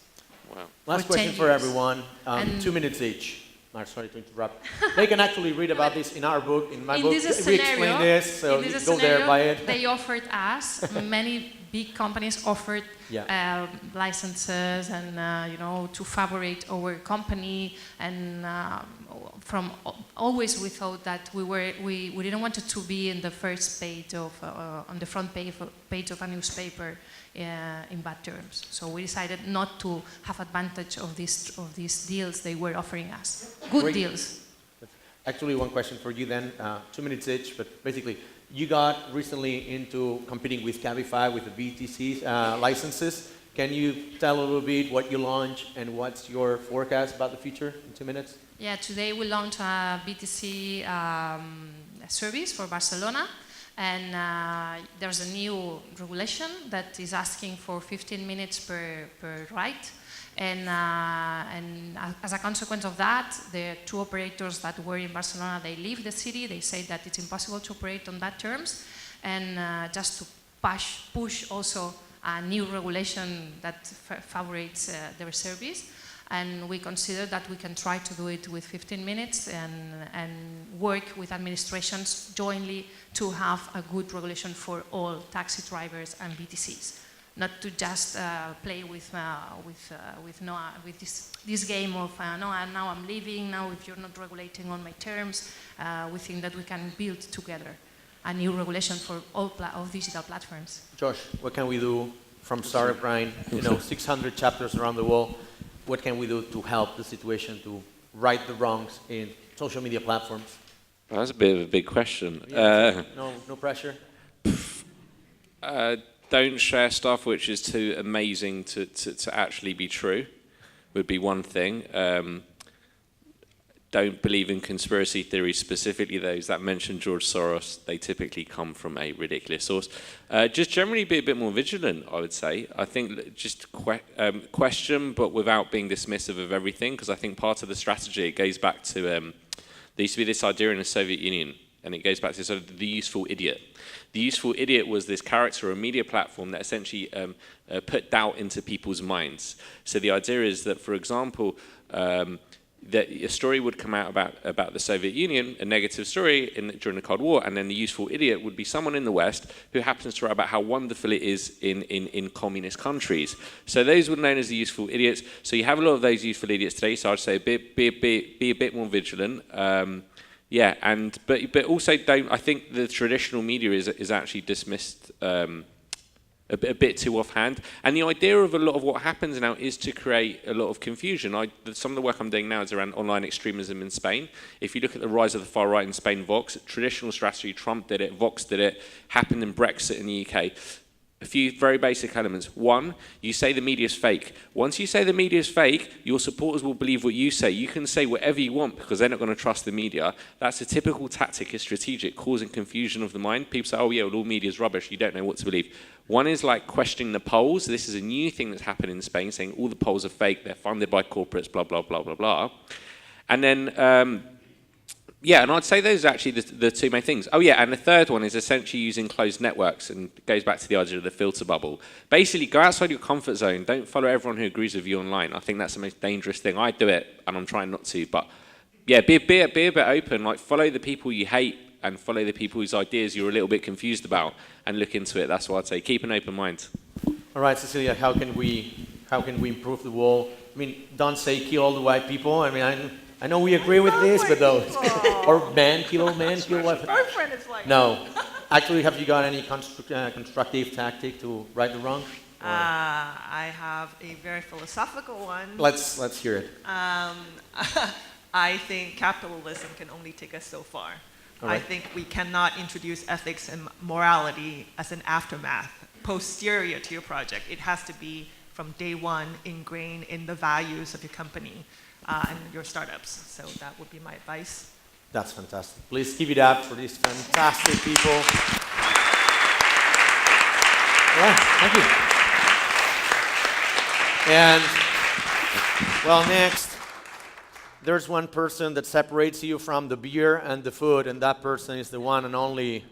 Wow. Last question for everyone, 2 minutes each. Mark, sorry to interrupt. They can actually read about this in our book, in my book. We explain this, so you go there, buy it. They offered us, many big companies offered licenses and to favorite our company, and from always we thought that we didn't want it to be in the first page of on the front page of a newspaper in bad terms. So we decided not to have advantage of these deals they were offering us. Good deals. Actually, one question for you then, 2 minutes each, but basically, you got recently into competing with Cabify with the BTC licenses. Can you tell a little bit what you launched and what's your forecast about the future in 2 minutes? Yeah, today we launched a BTC service for Barcelona, and there's a new regulation that is asking for 15 minutes per ride. And as a consequence of that, the two operators that were in Barcelona, they leave the city. They say that it's impossible to operate on that terms. And just to push also a new regulation that favorites their service. And we consider that we can try to do it with 15 minutes and work with administrations jointly to have a good regulation for all taxi drivers and BTCs. Not to just play with this game of now I'm leaving, now if you're not regulating on my terms. We think that we can build together a new regulation for all digital platforms. Josh, what can we do from Startup Grind? 600 chapters around the world. What can we do to help the situation to right the wrongs in social media platforms? Well, that's a bit of a big question. Yeah, no pressure. Don't share stuff which is too amazing to actually be true, would be one thing. Don't believe in conspiracy theories, specifically those that mention George Soros. They typically come from a ridiculous source. Just generally be a bit more vigilant, I would say. I think just question, but without being dismissive of everything, because I think part of the strategy, it goes back to, there used to be this idea in the Soviet Union, and it goes back to sort of the useful idiot. The useful idiot was this character or a media platform that essentially put doubt into people's minds. So the idea is that, for example, that a story would come out about the Soviet Union, a negative story during the Cold War, and then the useful idiot would be someone in the West who happens to write about how wonderful it is in communist countries. So those were known as the useful idiots. So you have a lot of those useful idiots today, so I'd say be a bit more vigilant. Yeah, but also don't. I think the traditional media is actually dismissed a bit too offhand. And the idea of a lot of what happens now is to create a lot of confusion. Some of the work I'm doing now is around online extremism in Spain. If you look at the rise of the far right in Spain, Vox, traditional strategy, Trump did it, Vox did it, happened in Brexit in the UK. A few very basic elements. One, you say the media is fake. Once you say the media is fake, your supporters will believe what you say. You can say whatever you want because they're not going to trust the media. That's a typical tactic, it's strategic, causing confusion of the mind. People say, oh yeah, well, all media is rubbish. You don't know what to believe. One is like questioning the polls. This is a new thing that's happened in Spain, saying all the polls are fake. They're funded by corporates, blah, blah, blah, blah, blah. And then... yeah, and I'd say those are actually the two main things. Oh yeah, and the third one is essentially using closed networks, and it goes back to the idea of the filter bubble. Basically, go outside your comfort zone. Don't follow everyone who agrees with you online. I think that's the most dangerous thing. I do it, and I'm trying not to. But yeah, be a bit open. Like follow the people you hate, and follow the people whose ideas you're a little bit confused about, and look into it. That's what I'd say. Keep an open mind. All right, Cecilia, how can we improve the world? I mean, don't say kill all the white people. I mean, I know we agree with this, but though, or kill white. Girlfriend is like. No, actually, have you got any constructive tactic to right the wrong? I have a very philosophical one. Let's hear it. I think capitalism can only take us so far. Right. I think we cannot introduce ethics and morality as an aftermath, posterior to your project. It has to be from day one ingrained in the values of your company. And your startups. So that would be my advice. That's fantastic. Please give it up for these fantastic people. Yeah, thank you. And, well, next, there's one person that separates you from the beer and the food, and that person is the one and only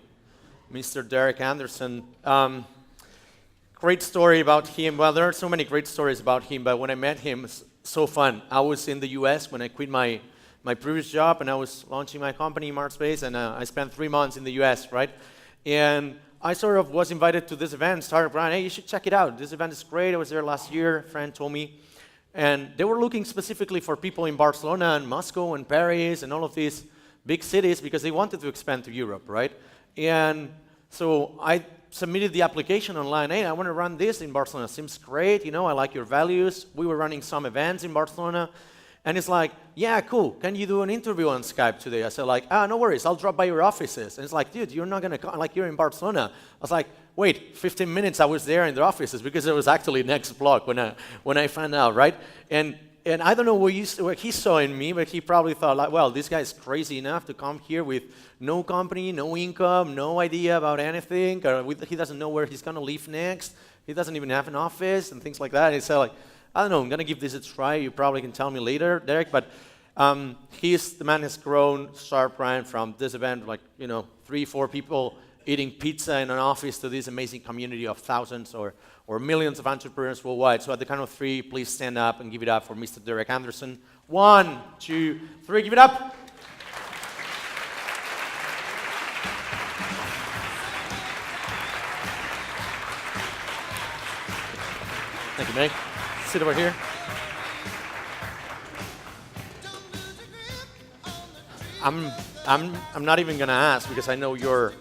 Mr. Derek Andersen. Great story about him. Well, there are so many great stories about him, but when I met him, so fun. I was in the US when I quit my previous job, and I was launching my company, MarSpace, and I spent 3 months in the US, right? And I sort of was invited to this event, Startup Grind. Hey, you should check it out. This event is great. I was there last year, a friend told me. And they were looking specifically for people in Barcelona and Moscow and Paris and all of these big cities because they wanted to expand to Europe, right? And so I submitted the application online. Hey, I want to run this in Barcelona. Seems great. I like your values. We were running some events in Barcelona. And it's like, yeah, cool. Can you do an interview on Skype today? I said like, no worries. I'll drop by your offices. And it's like, dude, you're not going to come. Like, you're in Barcelona. I was like, wait, 15 minutes I was there in their offices because it was actually next block when I found out, right? And I don't know what he saw in me, but he probably thought like, well, this guy's crazy enough to come here with no company, no income, no idea about anything. Or he doesn't know where he's going to live next. He doesn't even have an office and things like that. And he said like, I don't know, I'm going to give this a try. You probably can tell me later, Derek, but the man has grown Startup Grind from this event, like, 3-4 people eating pizza in an office to this amazing community of thousands or millions of entrepreneurs worldwide. So at the count of 3, please stand up and give it up for Mr. Derek Andersen. 1, 2, 3, give it up. Thank you, Meg. Sit over here. I'm not even gonna ask because I know you're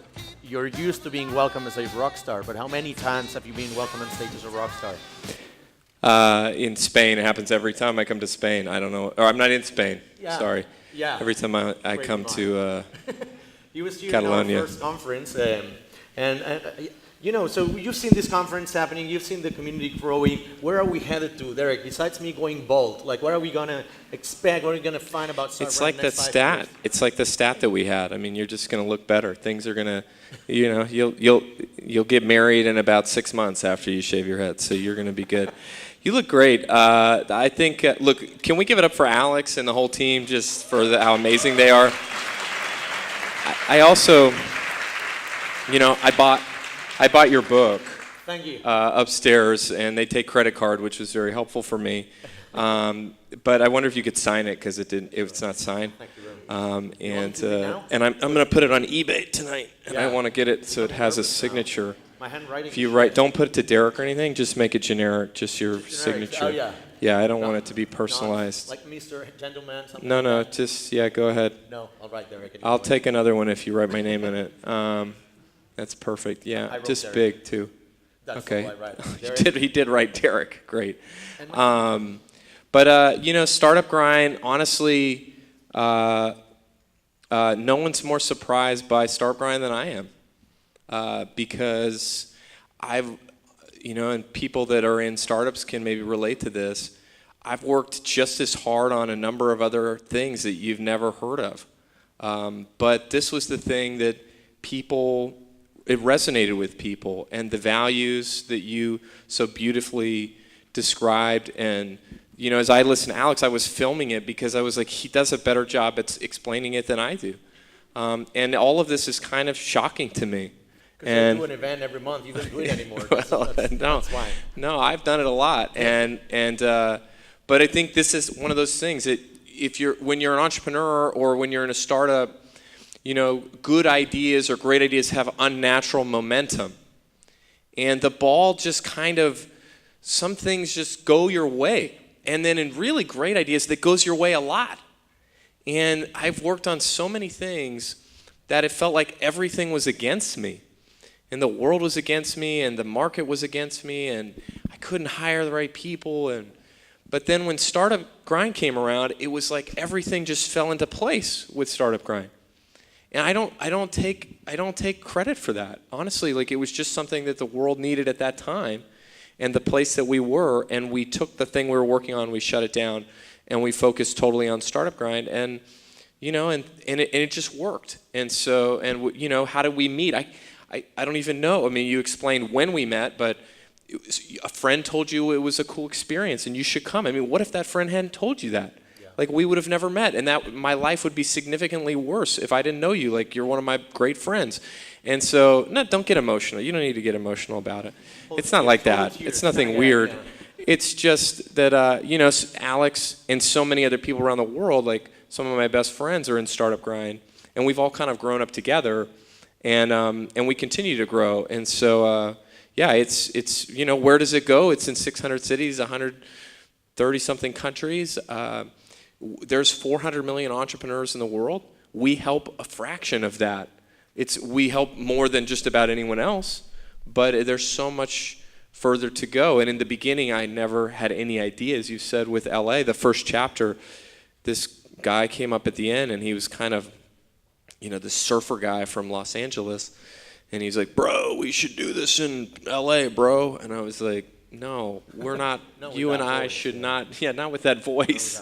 used to being welcome as a rock star, but how many times have you been welcome on stage as a rock star? In Spain, it happens every time I come to Spain. I don't know, or I'm not in Spain. Yeah. Sorry. Yeah. Every time I come to he was here Catalonia. in our first conference, so you've seen this conference happening, you've seen the community growing. Where are we headed to, Derek? Besides me going bold, like what are we gonna expect? What are we gonna find about Startup It's Grind like next the 5 stat. years? It's like the stat that we had. I mean, you're just going to look better. Things are going to, you'll get married in about 6 months after you shave your head. So you're going to be good. You look great. I think. Look, can we give it up for Alex and the whole team just for how amazing they are? I also, I bought your book. Thank you. Upstairs, and they take credit card, which was very helpful for me. But I wonder if you could sign it because it's not signed. Thank you very much. And I'm going to put it on eBay tonight, and I Yeah. want to get it so it has a signature. My handwriting. If you write, don't put it to Derek or anything. Just make it generic, just your signature. Oh, yeah. Yeah, I don't want it to be personalized. Like Mr. Gentleman. Something No, like that? just go ahead. No, I'll write Derek. Anyway. I'll take another one if you write my name in it. That's perfect. I Yeah, wrote just Derek. big too. That's Okay. all I write. He did write Derek. Great. But Startup Grind, honestly, no one's more surprised by Startup Grind than I am, because and people that are in startups can maybe relate to this. I've worked just as hard on a number of other things that you've never heard of, but this was the thing that it resonated with people, and the values that you so beautifully described. And as I listened to Alex, I was filming it because I was like, he does a better job at explaining it than I do. And all of this is kind of shocking to me. Because you do an event every month, you don't do it anymore. That's why. No, I've done it a lot, but I think this is one of those things that when you're an entrepreneur or when you're in a startup, good ideas or great ideas have unnatural momentum, and the ball just some things just go your way, and then in really great ideas that goes your way a lot. And I've worked on so many things that it felt like everything was against me. And the world was against me, and the market was against me, and I couldn't hire the right people. But then when Startup Grind came around, it was like everything just fell into place with Startup Grind. And I don't take credit for that. Honestly, like it was just something that the world needed at that time, and the place that we were, and we took the thing we were working on, we shut it down, and we focused totally on Startup Grind, and it just worked. And so, how did we meet? I don't even know. I mean, you explained when we met, but a friend told you it was a cool experience and you should come. I mean, what if that friend hadn't told you that? Yeah. Like, we would have never met, and that my life would be significantly worse if I didn't know you. Like, you're one of my great friends. And so, no, don't get emotional. You don't need to get emotional about it. It's not like that. It's nothing weird. It's just that, Alex and so many other people around the world, like some of my best friends are in Startup Grind, and we've all kind of grown up together. And we continue to grow, and so it's where does it go? It's in 600 cities, 130 something countries. There's 400 million entrepreneurs in the world. We help a fraction of that. We help more than just about anyone else, but there's so much further to go. And in the beginning, I never had any idea, as you said with LA, the first chapter. this guy came up at the end, and he was kind of, you know, the surfer guy from Los Angeles, and he's like, bro, we should do this in LA, bro. And I was like, no, we're not, you and I should not, not with that voice.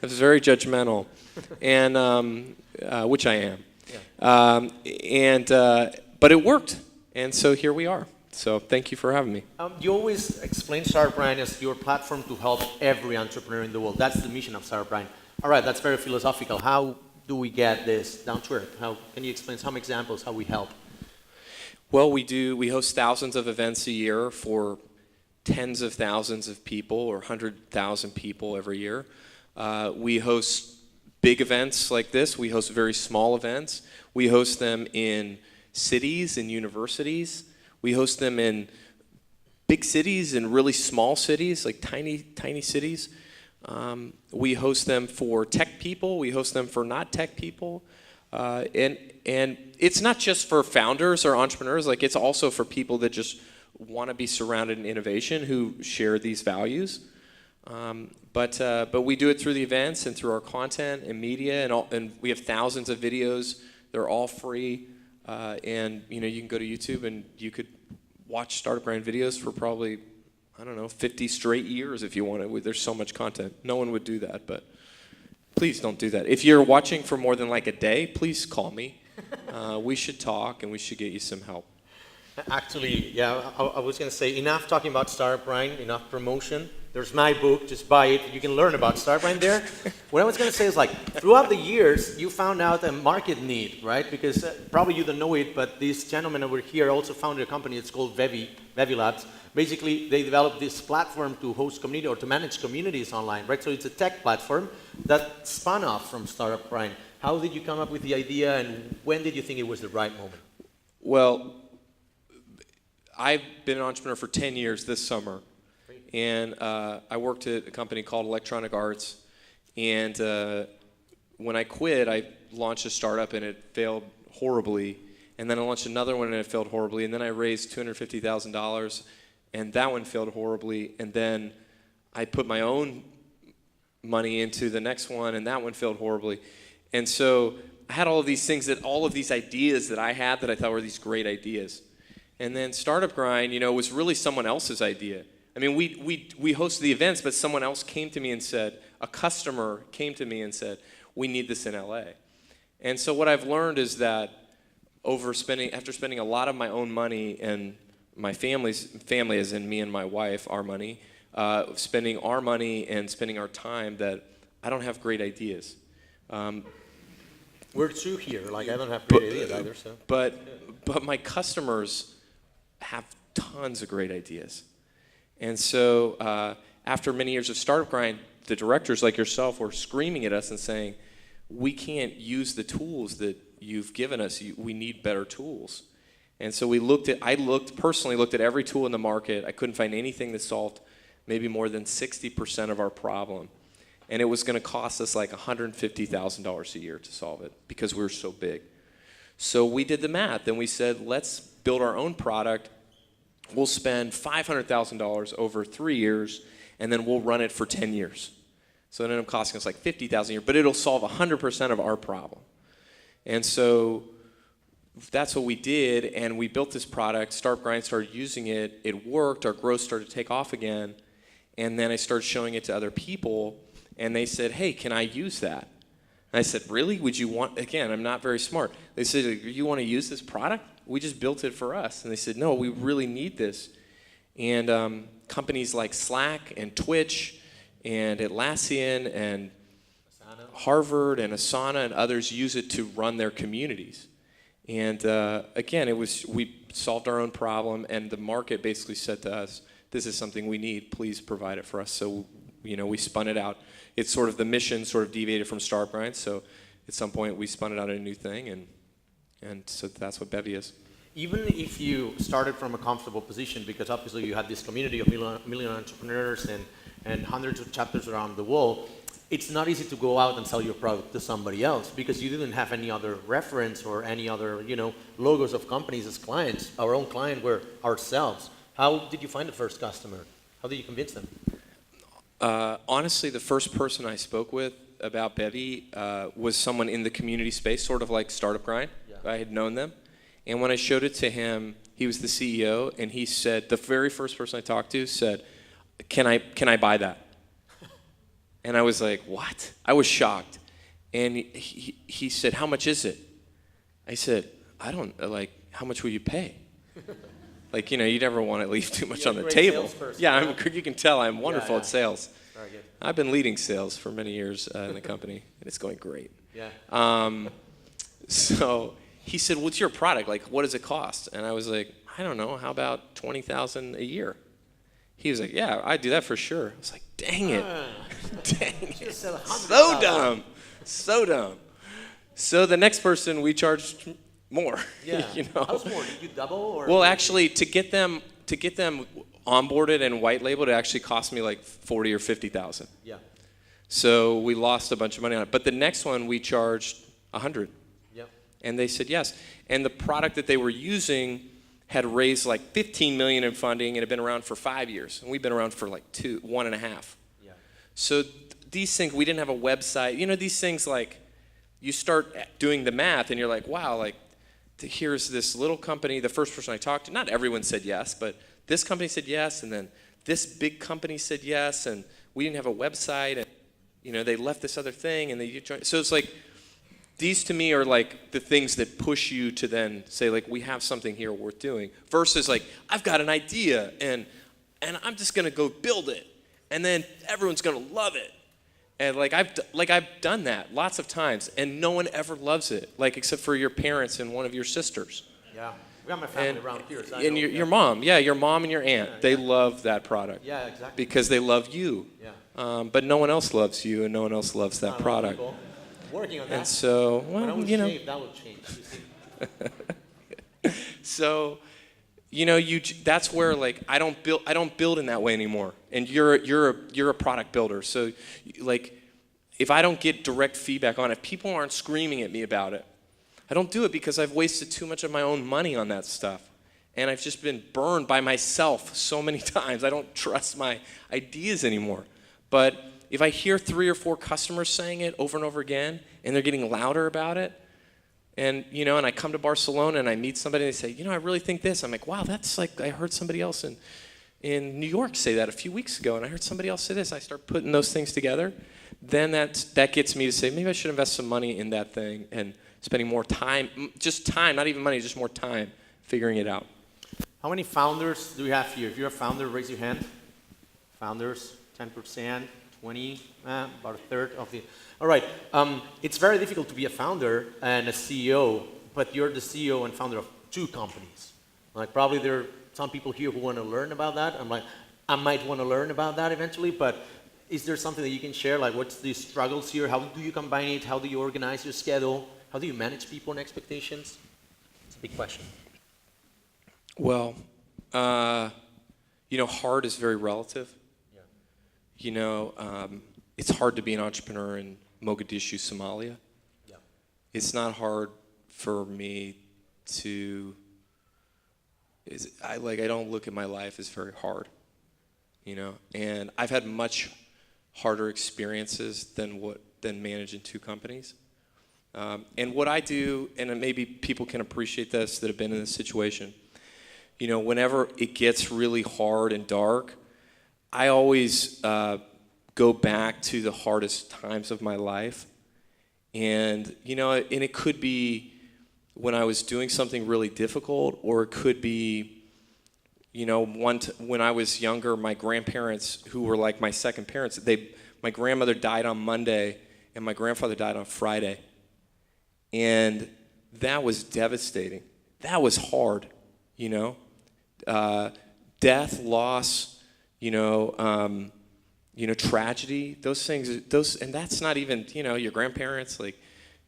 I was very judgmental, and which I am. But it worked, and so here we are. So thank you for having me. You always explain Startup Grind as your platform to help every entrepreneur in the world. That's the mission of Startup Grind. All right, that's very philosophical. How do we get this down to earth? How can you explain some examples how we help? Well, we host thousands of events a year for tens of thousands of people, or 100,000 people every year. We host big events like this. We host very small events. We host them in cities and universities. We host them in big cities and really small cities, like tiny cities. We host them for tech people. We host them for not tech people. And it's not just for founders or entrepreneurs. Like, it's also for people that just want to be surrounded in innovation, who share these values. But we do it through the events and through our content and media, and we have thousands of videos. They're all free. And you know, you can go to YouTube and you could watch Startup Grind videos for probably, I don't know, 50 straight years if you want to. There's so much content. No one would do that, but please don't do that. If you're watching for more than like a day, please call me. We should talk, and we should get you some help. Actually, yeah, I was going to say, enough talking about Startup Grind, enough promotion. There's my book, just buy it. You can learn about Startup Grind there. What I was going to say is, like, throughout the years, you found out a market need, right? Because probably you don't know it, but this gentleman over here also founded a company. It's called Vevi Labs. Basically, they developed this platform to host community or to manage communities online, right? So it's a tech platform that spun off from Startup Grind. How did you come up with the idea, and when did you think it was the right moment? Well, I've been an entrepreneur for 10 years this summer, and I worked at a company called Electronic Arts, and when I quit, I launched a startup, and it failed horribly, and then I launched another one, and it failed horribly, and then I raised $250,000, and that one failed horribly, and then I put my own money into the next one, and that one failed horribly. And so I had all of these things, all of these ideas that I had that I thought were these great ideas. And then Startup Grind, you know, was really someone else's idea. I mean, we hosted the events, but someone else came to me and said, a customer came to me and said, we need this in LA. And so what I've learned is that after spending a lot of my own money and my family as in me and my wife, our money, spending our money and spending our time, that I don't have great ideas. We're two here. Like, I don't have great ideas either. So. But my customers have tons of great ideas. And so after many years of Startup Grind, the directors like yourself were screaming at us and saying, we can't use the tools that you've given us. We need better tools. And so I personally looked at every tool in the market. I couldn't find anything that solved maybe more than 60% of our problem. And it was going to cost us like $150,000 a year to solve it because we were so big. So we did the math, and we said, let's build our own product. We'll spend $500,000 over 3 years, and then we'll run it for 10 years. So it ended up costing us like $50,000 a year, but it'll solve 100% of our problem. And so that's what we did, and we built this product. Startup Grind started using it. It worked. Our growth started to take off again. And then I started showing it to other people, and they said, hey, can I use that? And I said, really? Would you want, again, I'm not very smart. They said, you want to use this product? We just built it for us. And they said, no, we really need this. And companies like Slack and Twitch and Atlassian and Harvard and Asana and others use it to run their communities. And again, we solved our own problem, and the market basically said to us, this is something we need, please provide it for us. So, you know, we spun it out. It's sort of the mission sort of deviated from Startup Grind, so at some point we spun it out a new thing, and so that's what Vevi is. Even if you started from a comfortable position, because obviously you had this community of million entrepreneurs and hundreds of chapters around the world, it's not easy to go out and sell your product to somebody else because you didn't have any other reference or any other, you know, logos of companies as clients. Our own client were ourselves. How did you find the first customer? How did you convince them? Honestly, the first person I spoke with about Bevy was someone in the community space, sort of like Startup Grind. Yeah. I had known them. And when I showed it to him, he was the CEO, and he said, the very first person I talked to said, can I buy that? And I was like, what? I was shocked. And he said, how much is it? I said, I don't, like, how much will you pay? Like, you know, you never want to leave too much on the table. Yeah, you can tell I'm wonderful at sales. Very good. I've been leading sales for many years in the company, and it's going great. Yeah. So he said, what's your product? Like, what does it cost? And I was like, I don't know, how about $20,000 a year? He was like, yeah, I'd do that for sure. I was like, dang it. Dang it. So dumb. So dumb. So the next person, we charged more. Yeah. You know? How's more? Did you double? Or Well, actually, to get them onboarded and white labeled, it actually cost me like 40 or 50,000. Yeah. So we lost a bunch of money on it. But the next one, we charged 100. Yep. And they said yes. And the product that they were using had raised like 15 million in funding and had been around for 5 years. And we've been around for like 1.5. Yeah. So these things, we didn't have a website. You know, these things, like, you start doing the math and you're like, wow, like, here's this little company. The first person I talked to, not everyone said yes, but this company said yes, and then this big company said yes, and we didn't have a website, and, you know, they left this other thing, and they joined. So it's like, these to me are like the things that push you to then say, like, we have something here worth doing, versus like, I've got an idea, and I'm just gonna go build it, and then everyone's gonna love it. And like I've done that lots of times, and no one ever loves it, like, except for your parents and one of your sisters. Yeah. We got my family around here. So And your mom, your mom and your aunt, they love that product. Yeah, exactly. Because they love you. Yeah. But no one else loves you, and no one else loves that product. Working on that. And so, when I well, was you know. shaved, that will change. You see. So, you know, that's where, like, I don't build in that way anymore. And you're a product builder. So, like, if I don't get direct feedback on it, if people aren't screaming at me about it, I don't do it, because I've wasted too much of my own money on that stuff. And I've just been burned by myself so many times. I don't trust my ideas anymore. But if I hear 3 or 4 customers saying it over and over again, and they're getting louder about it, and, you know, and I come to Barcelona and I meet somebody and they say, you know, I really think this. I'm like, wow, that's like, I heard somebody else in New York say that a few weeks ago, and I heard somebody else say this. I start putting those things together. Then that gets me to say, maybe I should invest some money in that thing, and spending more time, just time, not even money, just more time figuring it out. How many founders do we have here? If you're a founder, raise your hand. Founders, 10%, 20, about a third of the. All right. It's very difficult to be a founder and a CEO, but you're the CEO and founder of 2 companies. Like, probably there are some people here who want to learn about that. I'm like, I might want to learn about that eventually, but is there something that you can share? Like, what's the struggles here? How do you combine it? How do you organize your schedule? How do you manage people and expectations? It's a big question. Well, you know, hard is very relative. Yeah. You know, it's hard to be an entrepreneur in Mogadishu, Somalia. Yeah. It's not hard for me to. I don't look at my life as very hard. You know, and I've had much harder experiences than managing 2 companies. And what I do, and maybe people can appreciate this that have been in this situation, you know, whenever it gets really hard and dark, I always go back to the hardest times of my life. And, you know, and it could be when I was doing something really difficult, or it could be, you know, when I was younger, my grandparents, who were like my second parents, my grandmother died on Monday, and my grandfather died on Friday. And that was devastating. That was hard, you know. Death, loss, you know, tragedy. Those things. And that's not even, you know, your grandparents. Like,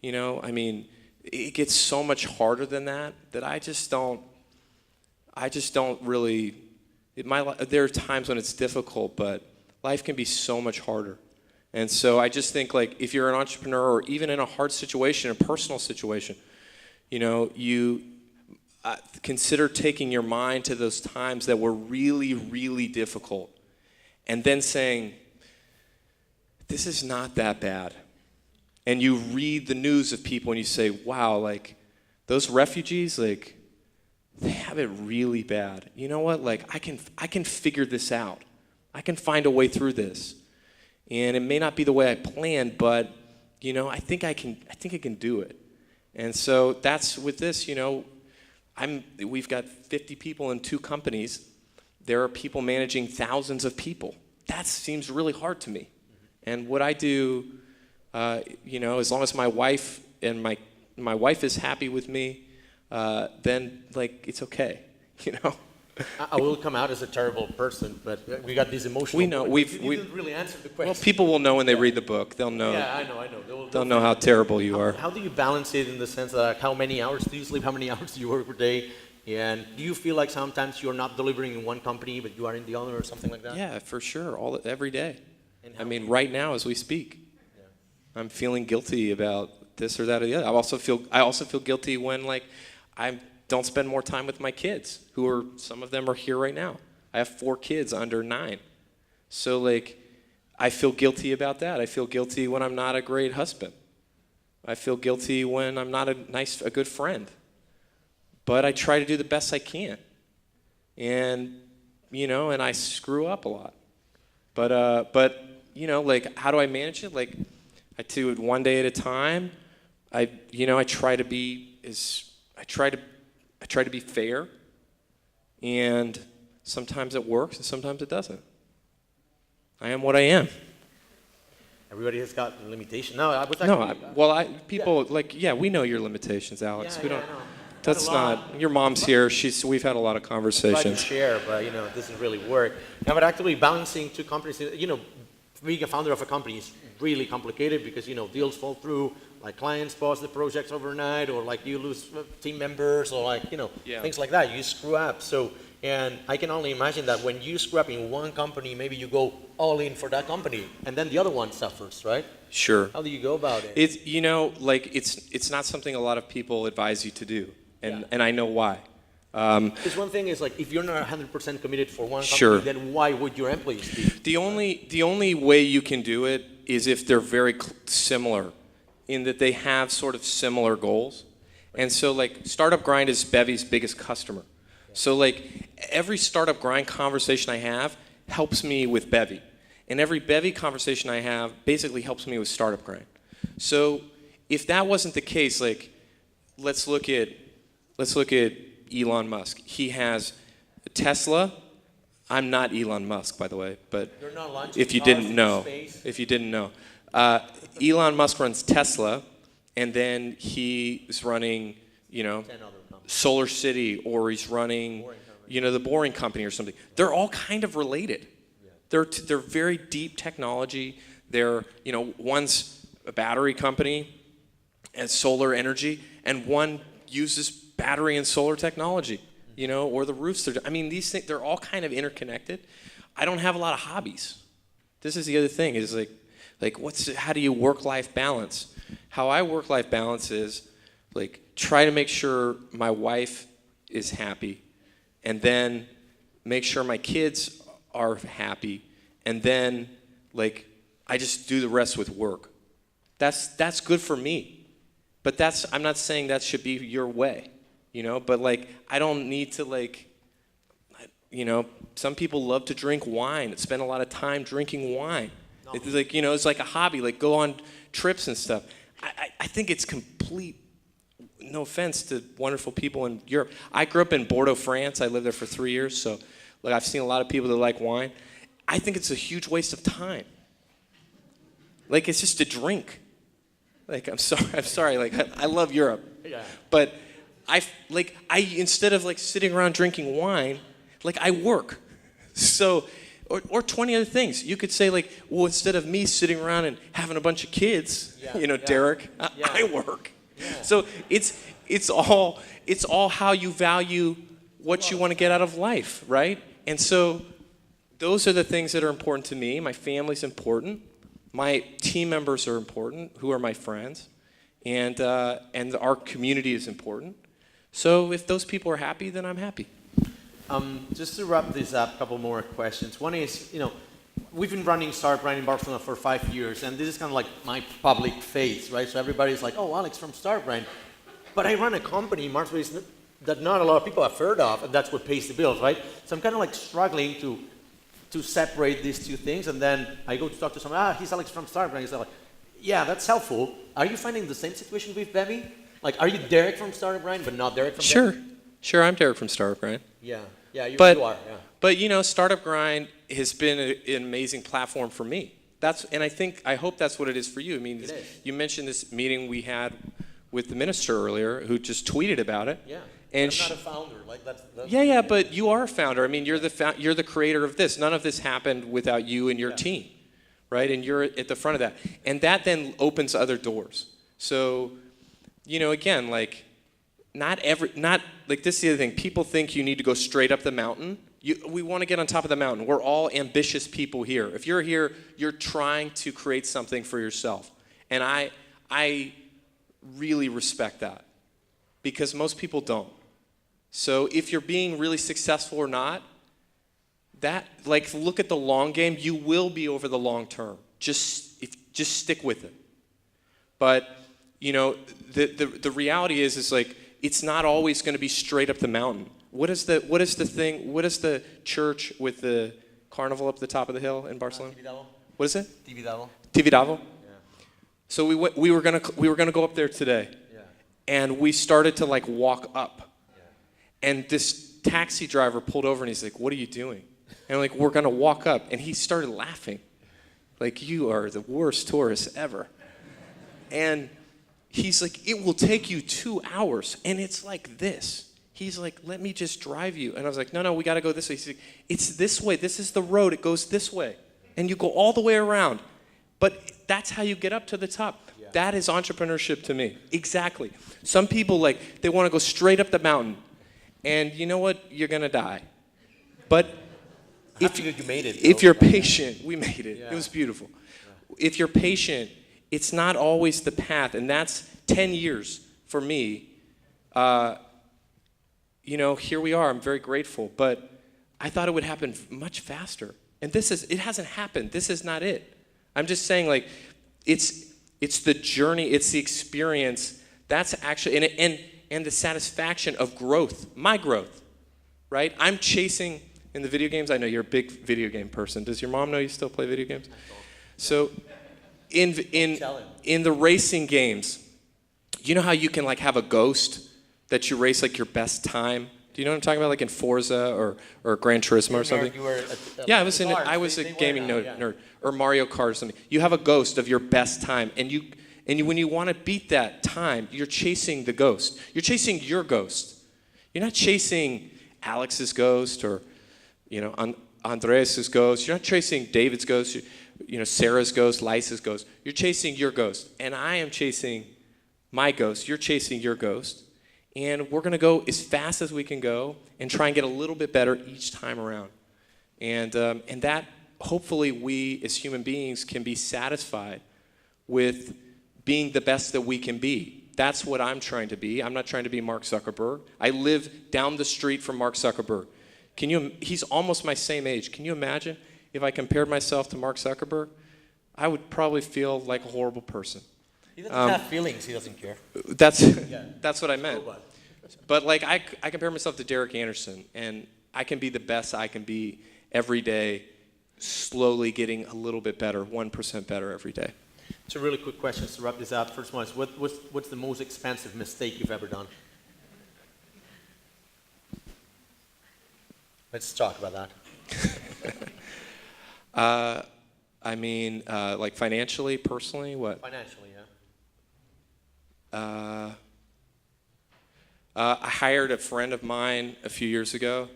you know, I mean, it gets so much harder than that. That I just don't really. There are times when it's difficult, but life can be so much harder. And so I just think, like, if you're an entrepreneur, or even in a hard situation, a personal situation, you know, you consider taking your mind to those times that were really, really difficult, and then saying, this is not that bad. and you read the news of people and you say, wow, like those refugees, like they have it really bad. You know what? Like I can figure this out. I can find a way through this. And it may not be the way I planned, but you know, I think I can do it. And so that's with this, you know, we've got 50 people in 2 companies. There are people managing thousands of people. That seems really hard to me. And what I do, you know, as long as my wife and my wife is happy with me, then like it's okay, you know. I will come out as a terrible person, but we got these emotional. We know you we didn't really answer the question. well, people will know when they read the book. They'll know. Yeah, I know. They'll know how terrible you are. How do you balance it in the sense that how many hours do you sleep? How many hours do you work per day? And do you feel like sometimes you're not delivering in one company, but you are in the other, or something like that? Yeah, for sure. Every day. And I mean, right now as we speak, I'm feeling guilty about this or that or the other. I also feel guilty when like I don't spend more time with my kids, some of them are here right now. I have 4 kids under 9. So like I feel guilty about that. I feel guilty when I'm not a great husband. I feel guilty when I'm not a good friend. But I try to do the best I can. And you know, and I screw up a lot. But you know, like how do I manage it? Like I do it one day at a time. I try to be fair, and sometimes it works and sometimes it doesn't. I am what I am. Everybody has got a limitation. No, I was actually. We know your limitations, Alex. Yeah, we don't. I know. That's not. Your mom's here. We've had a lot of Try to conversations. share, but you know, it doesn't really work. Now, but actually balancing 2 companies, you know, being a founder of a company is really complicated because, you know, deals fall through, like clients pause the projects overnight, or like you lose team members, or like, you know, things like that. You screw up. So, and I can only imagine that when you screw up in one company, maybe you go all in for that company, and then the other one suffers, right? Sure. How do you go about it? It's, you know, like it's not something a lot of people advise you to do, and I know why. Because one thing is like if you're not 100% committed for one company, Sure. then why would your employees be? The only way you can do it is if they're very similar, in that they have sort of similar goals. And so like Startup Grind is Bevy's biggest customer. So like every Startup Grind conversation I have helps me with Bevy. And every Bevy conversation I have basically helps me with Startup Grind. So if that wasn't the case, like let's look at Elon Musk. He has Tesla. I'm not Elon Musk, by the way, but You're not launching if you cars didn't into know, space? Elon Musk runs Tesla, and then he is running, you know, 10 other companies. Solar City, or he's running, you know, the Boring Company or something. They're all kind of related. They're very deep technology. They're, you know, one's a battery company and solar energy, and one uses battery and solar technology, you know, or the roofs. I mean, these things, they're all kind of interconnected. I don't have a lot of hobbies. This is the other thing, is like how do you work-life balance? How I work-life balance is like try to make sure my wife is happy, and then make sure my kids are happy, and then like I just do the rest with work. That's good for me. But I'm not saying that should be your way, you know, but like I don't need to, like, you know, some people love to drink wine, spend a lot of time drinking wine. It's like, you know, it's like a hobby, like go on trips and stuff. I think it's complete, no offense to wonderful people in Europe. I grew up in Bordeaux, France. I lived there for 3 years, so like I've seen a lot of people that like wine. I think it's a huge waste of time. Like it's just a drink. Like I'm sorry. Like I love Europe, but instead of like sitting around drinking wine, like I work. So, or 20 other things. You could say like, well, instead of me sitting around and having a bunch of kids, Derek, I work. Yeah. So it's all how you value what you want to get out of life, right? And so those are the things that are important to me. My family's important. My team members are important, who are my friends, and our community is important. So if those people are happy, then I'm happy. Just to wrap this up, a couple more questions. One is, you know, we've been running Startup Grind in Barcelona for 5 years, and this is kind of like my public face, right? So everybody's like, oh, Alex from Startup Grind. But I run a company in March that not a lot of people have heard of, and that's what pays the bills, right? So I'm kind of like struggling to separate these two things, and then I go to talk to someone, he's Alex from Startup Grind. He's like, yeah, that's helpful. Are you finding the same situation with Bemi? Like, are you Derek from Startup Grind, but not Derek from Bemi? Sure, I'm Derek from Startup Grind. Yeah, you are, yeah. But you know, Startup Grind has been an amazing platform for me. I hope that's what it is for you. I mean, you mentioned this meeting we had with the minister earlier, who just tweeted about it. Yeah, and I'm not a founder. Like that's yeah, but you are a founder. I mean, you're the creator of this. None of this happened without you and your team, right? And you're at the front of that, and that then opens other doors. So, you know, again, like, not like this is the other thing. People think you need to go straight up the mountain. We want to get on top of the mountain. We're all ambitious people here. If you're here, you're trying to create something for yourself. And I really respect that, because most people don't. So if you're being really successful or not, look at the long game. You will be over the long term. Just stick with it. But, you know, the reality is like, it's not always going to be straight up the mountain. What is the church with the carnival up the top of the hill in Barcelona? What is it? Tibidabo. Yeah. So we were gonna go up there today. Yeah. And we started to like walk up. Yeah. And this taxi driver pulled over and he's like, "What are you doing?" And I'm like, "We're gonna walk up." And he started laughing. Like, "You are the worst tourist ever." And he's like, "It will take you 2 hours, and it's like this." He's like, "Let me just drive you." And I was like, no, we got to go this way. He's like, "It's this way. This is the road. It goes this way." And you go all the way around. But that's how you get up to the top. Yeah. That is entrepreneurship to me. Exactly. Some people, like, they want to go straight up the mountain. And you know what? You're going to die. But if you made it, if you're patient, we made it. Yeah. It was beautiful. Yeah. If you're patient, it's not always the path. And that's 10 years for me. You know, here we are. I'm very grateful. But I thought it would happen much faster. And it hasn't happened. This is not it. I'm just saying, like, it's the journey, it's the experience. That's actually, and the satisfaction of growth, my growth, right? I'm chasing, in the video games, I know you're a big video game person. Does your mom know you still play video games? So, in the racing games, you know how you can, like, have a ghost that you race, like, your best time? Do you know what I'm talking about, like in Forza or Gran Turismo or something? Yeah, I was a gaming nerd. Or Mario Kart or something. You have a ghost of your best time, and when you want to beat that time, you're chasing the ghost. You're chasing your ghost. You're not chasing Alex's ghost or, you know, Andres' ghost. You're not chasing David's ghost. You know, Sarah's ghost, Lisa's ghost. You're chasing your ghost, and I am chasing my ghost. You're chasing your ghost. And we're going to go as fast as we can go and try and get a little bit better each time around. And that, hopefully, we as human beings can be satisfied with being the best that we can be. That's what I'm trying to be. I'm not trying to be Mark Zuckerberg. I live down the street from Mark Zuckerberg. He's almost my same age. Can you imagine if I compared myself to Mark Zuckerberg? I would probably feel like a horrible person. He doesn't have feelings. He doesn't care. That's what I meant. But like I compare myself to Derek Andersen, and I can be the best I can be every day, slowly getting a little bit better, 1% better every day. So really quick questions to wrap this up. First one is, what's the most expensive mistake you've ever done? Let's talk about that. I mean, like financially, personally, what? Financially, yeah. I hired a friend of mine a few years ago,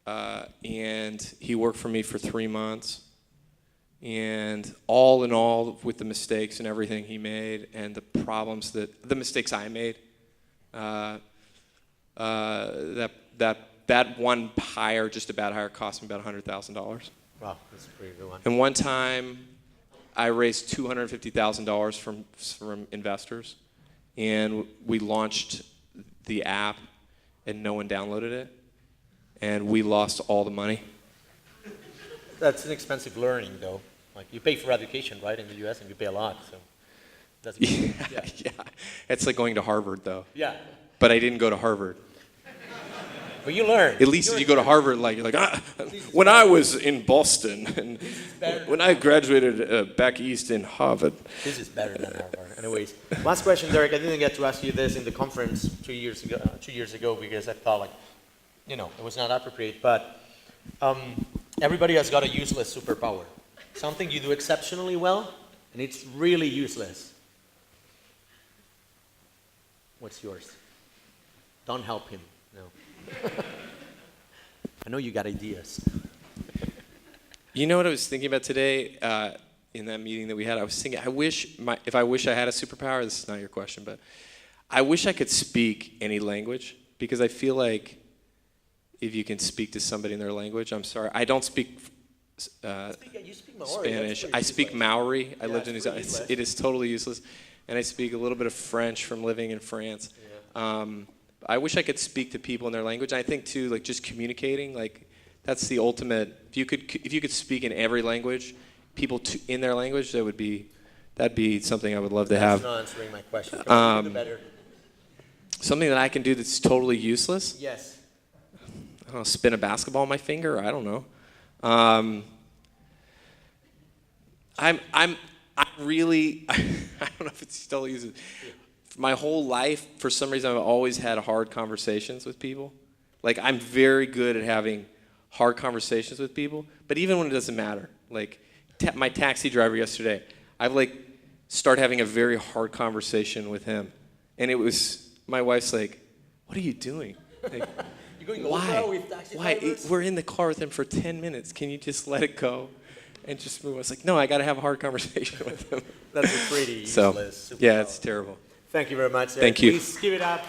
and he worked for me for 3 months. And all in all, with the mistakes and everything he made, and the mistakes I made, that one hire, just about hire, cost me about $100,000. Wow, that's a pretty good one. And one time, I raised $250,000 from investors, and we launched the app, and no one downloaded it, and we lost all the money. That's an expensive learning, though. Like, you pay for education, right, in the US, and you pay a lot, so. That's Yeah. It's like going to Harvard, though. Yeah. But I didn't go to Harvard. But you learn. At least if you go to Harvard, like you're like, when I was in Boston, and when I graduated back east in Harvard. This is better than Harvard. Anyways, last question, Derek. I didn't get to ask you this in the conference 2 years ago because I thought, like, it was not appropriate. But everybody has got a useless superpower, something you do exceptionally well, and it's really useless. What's yours? Don't help him. No. I know you got ideas. You know what I was thinking about today in that meeting that we had? I was thinking, if I wish I had a superpower, this is not your question, but I wish I could speak any language, because I feel like if you can speak to somebody in their language, I'm sorry, I don't speak you speak Maori. Spanish. I speak Maori. I lived in New Zealand. It is totally useless. And I speak a little bit of French from living in France. Yeah. I wish I could speak to people in their language. I think too, like just communicating, like that's the ultimate. If you could speak in every language, people in their language, that'd be something I would love to have. That's not answering my question. Something that I can do that's totally useless. Yes. I don't know, spin a basketball on my finger. I don't know. I'm really. I don't know if it's still useless. My whole life, for some reason, I've always had hard conversations with people. Like, I'm very good at having hard conversations with people, but even when it doesn't matter. Like, my taxi driver yesterday, I've, started having a very hard conversation with him. And it was, my wife's like, what are you doing? Like, You're going why? over with taxi drivers? We're in the car with him for 10 minutes. Can you just let it go and just move? I was like, no, I got to have a hard conversation with him. That's a pretty useless superpower. Yeah, it's terrible. Thank you very much. Thank you. Please give it up.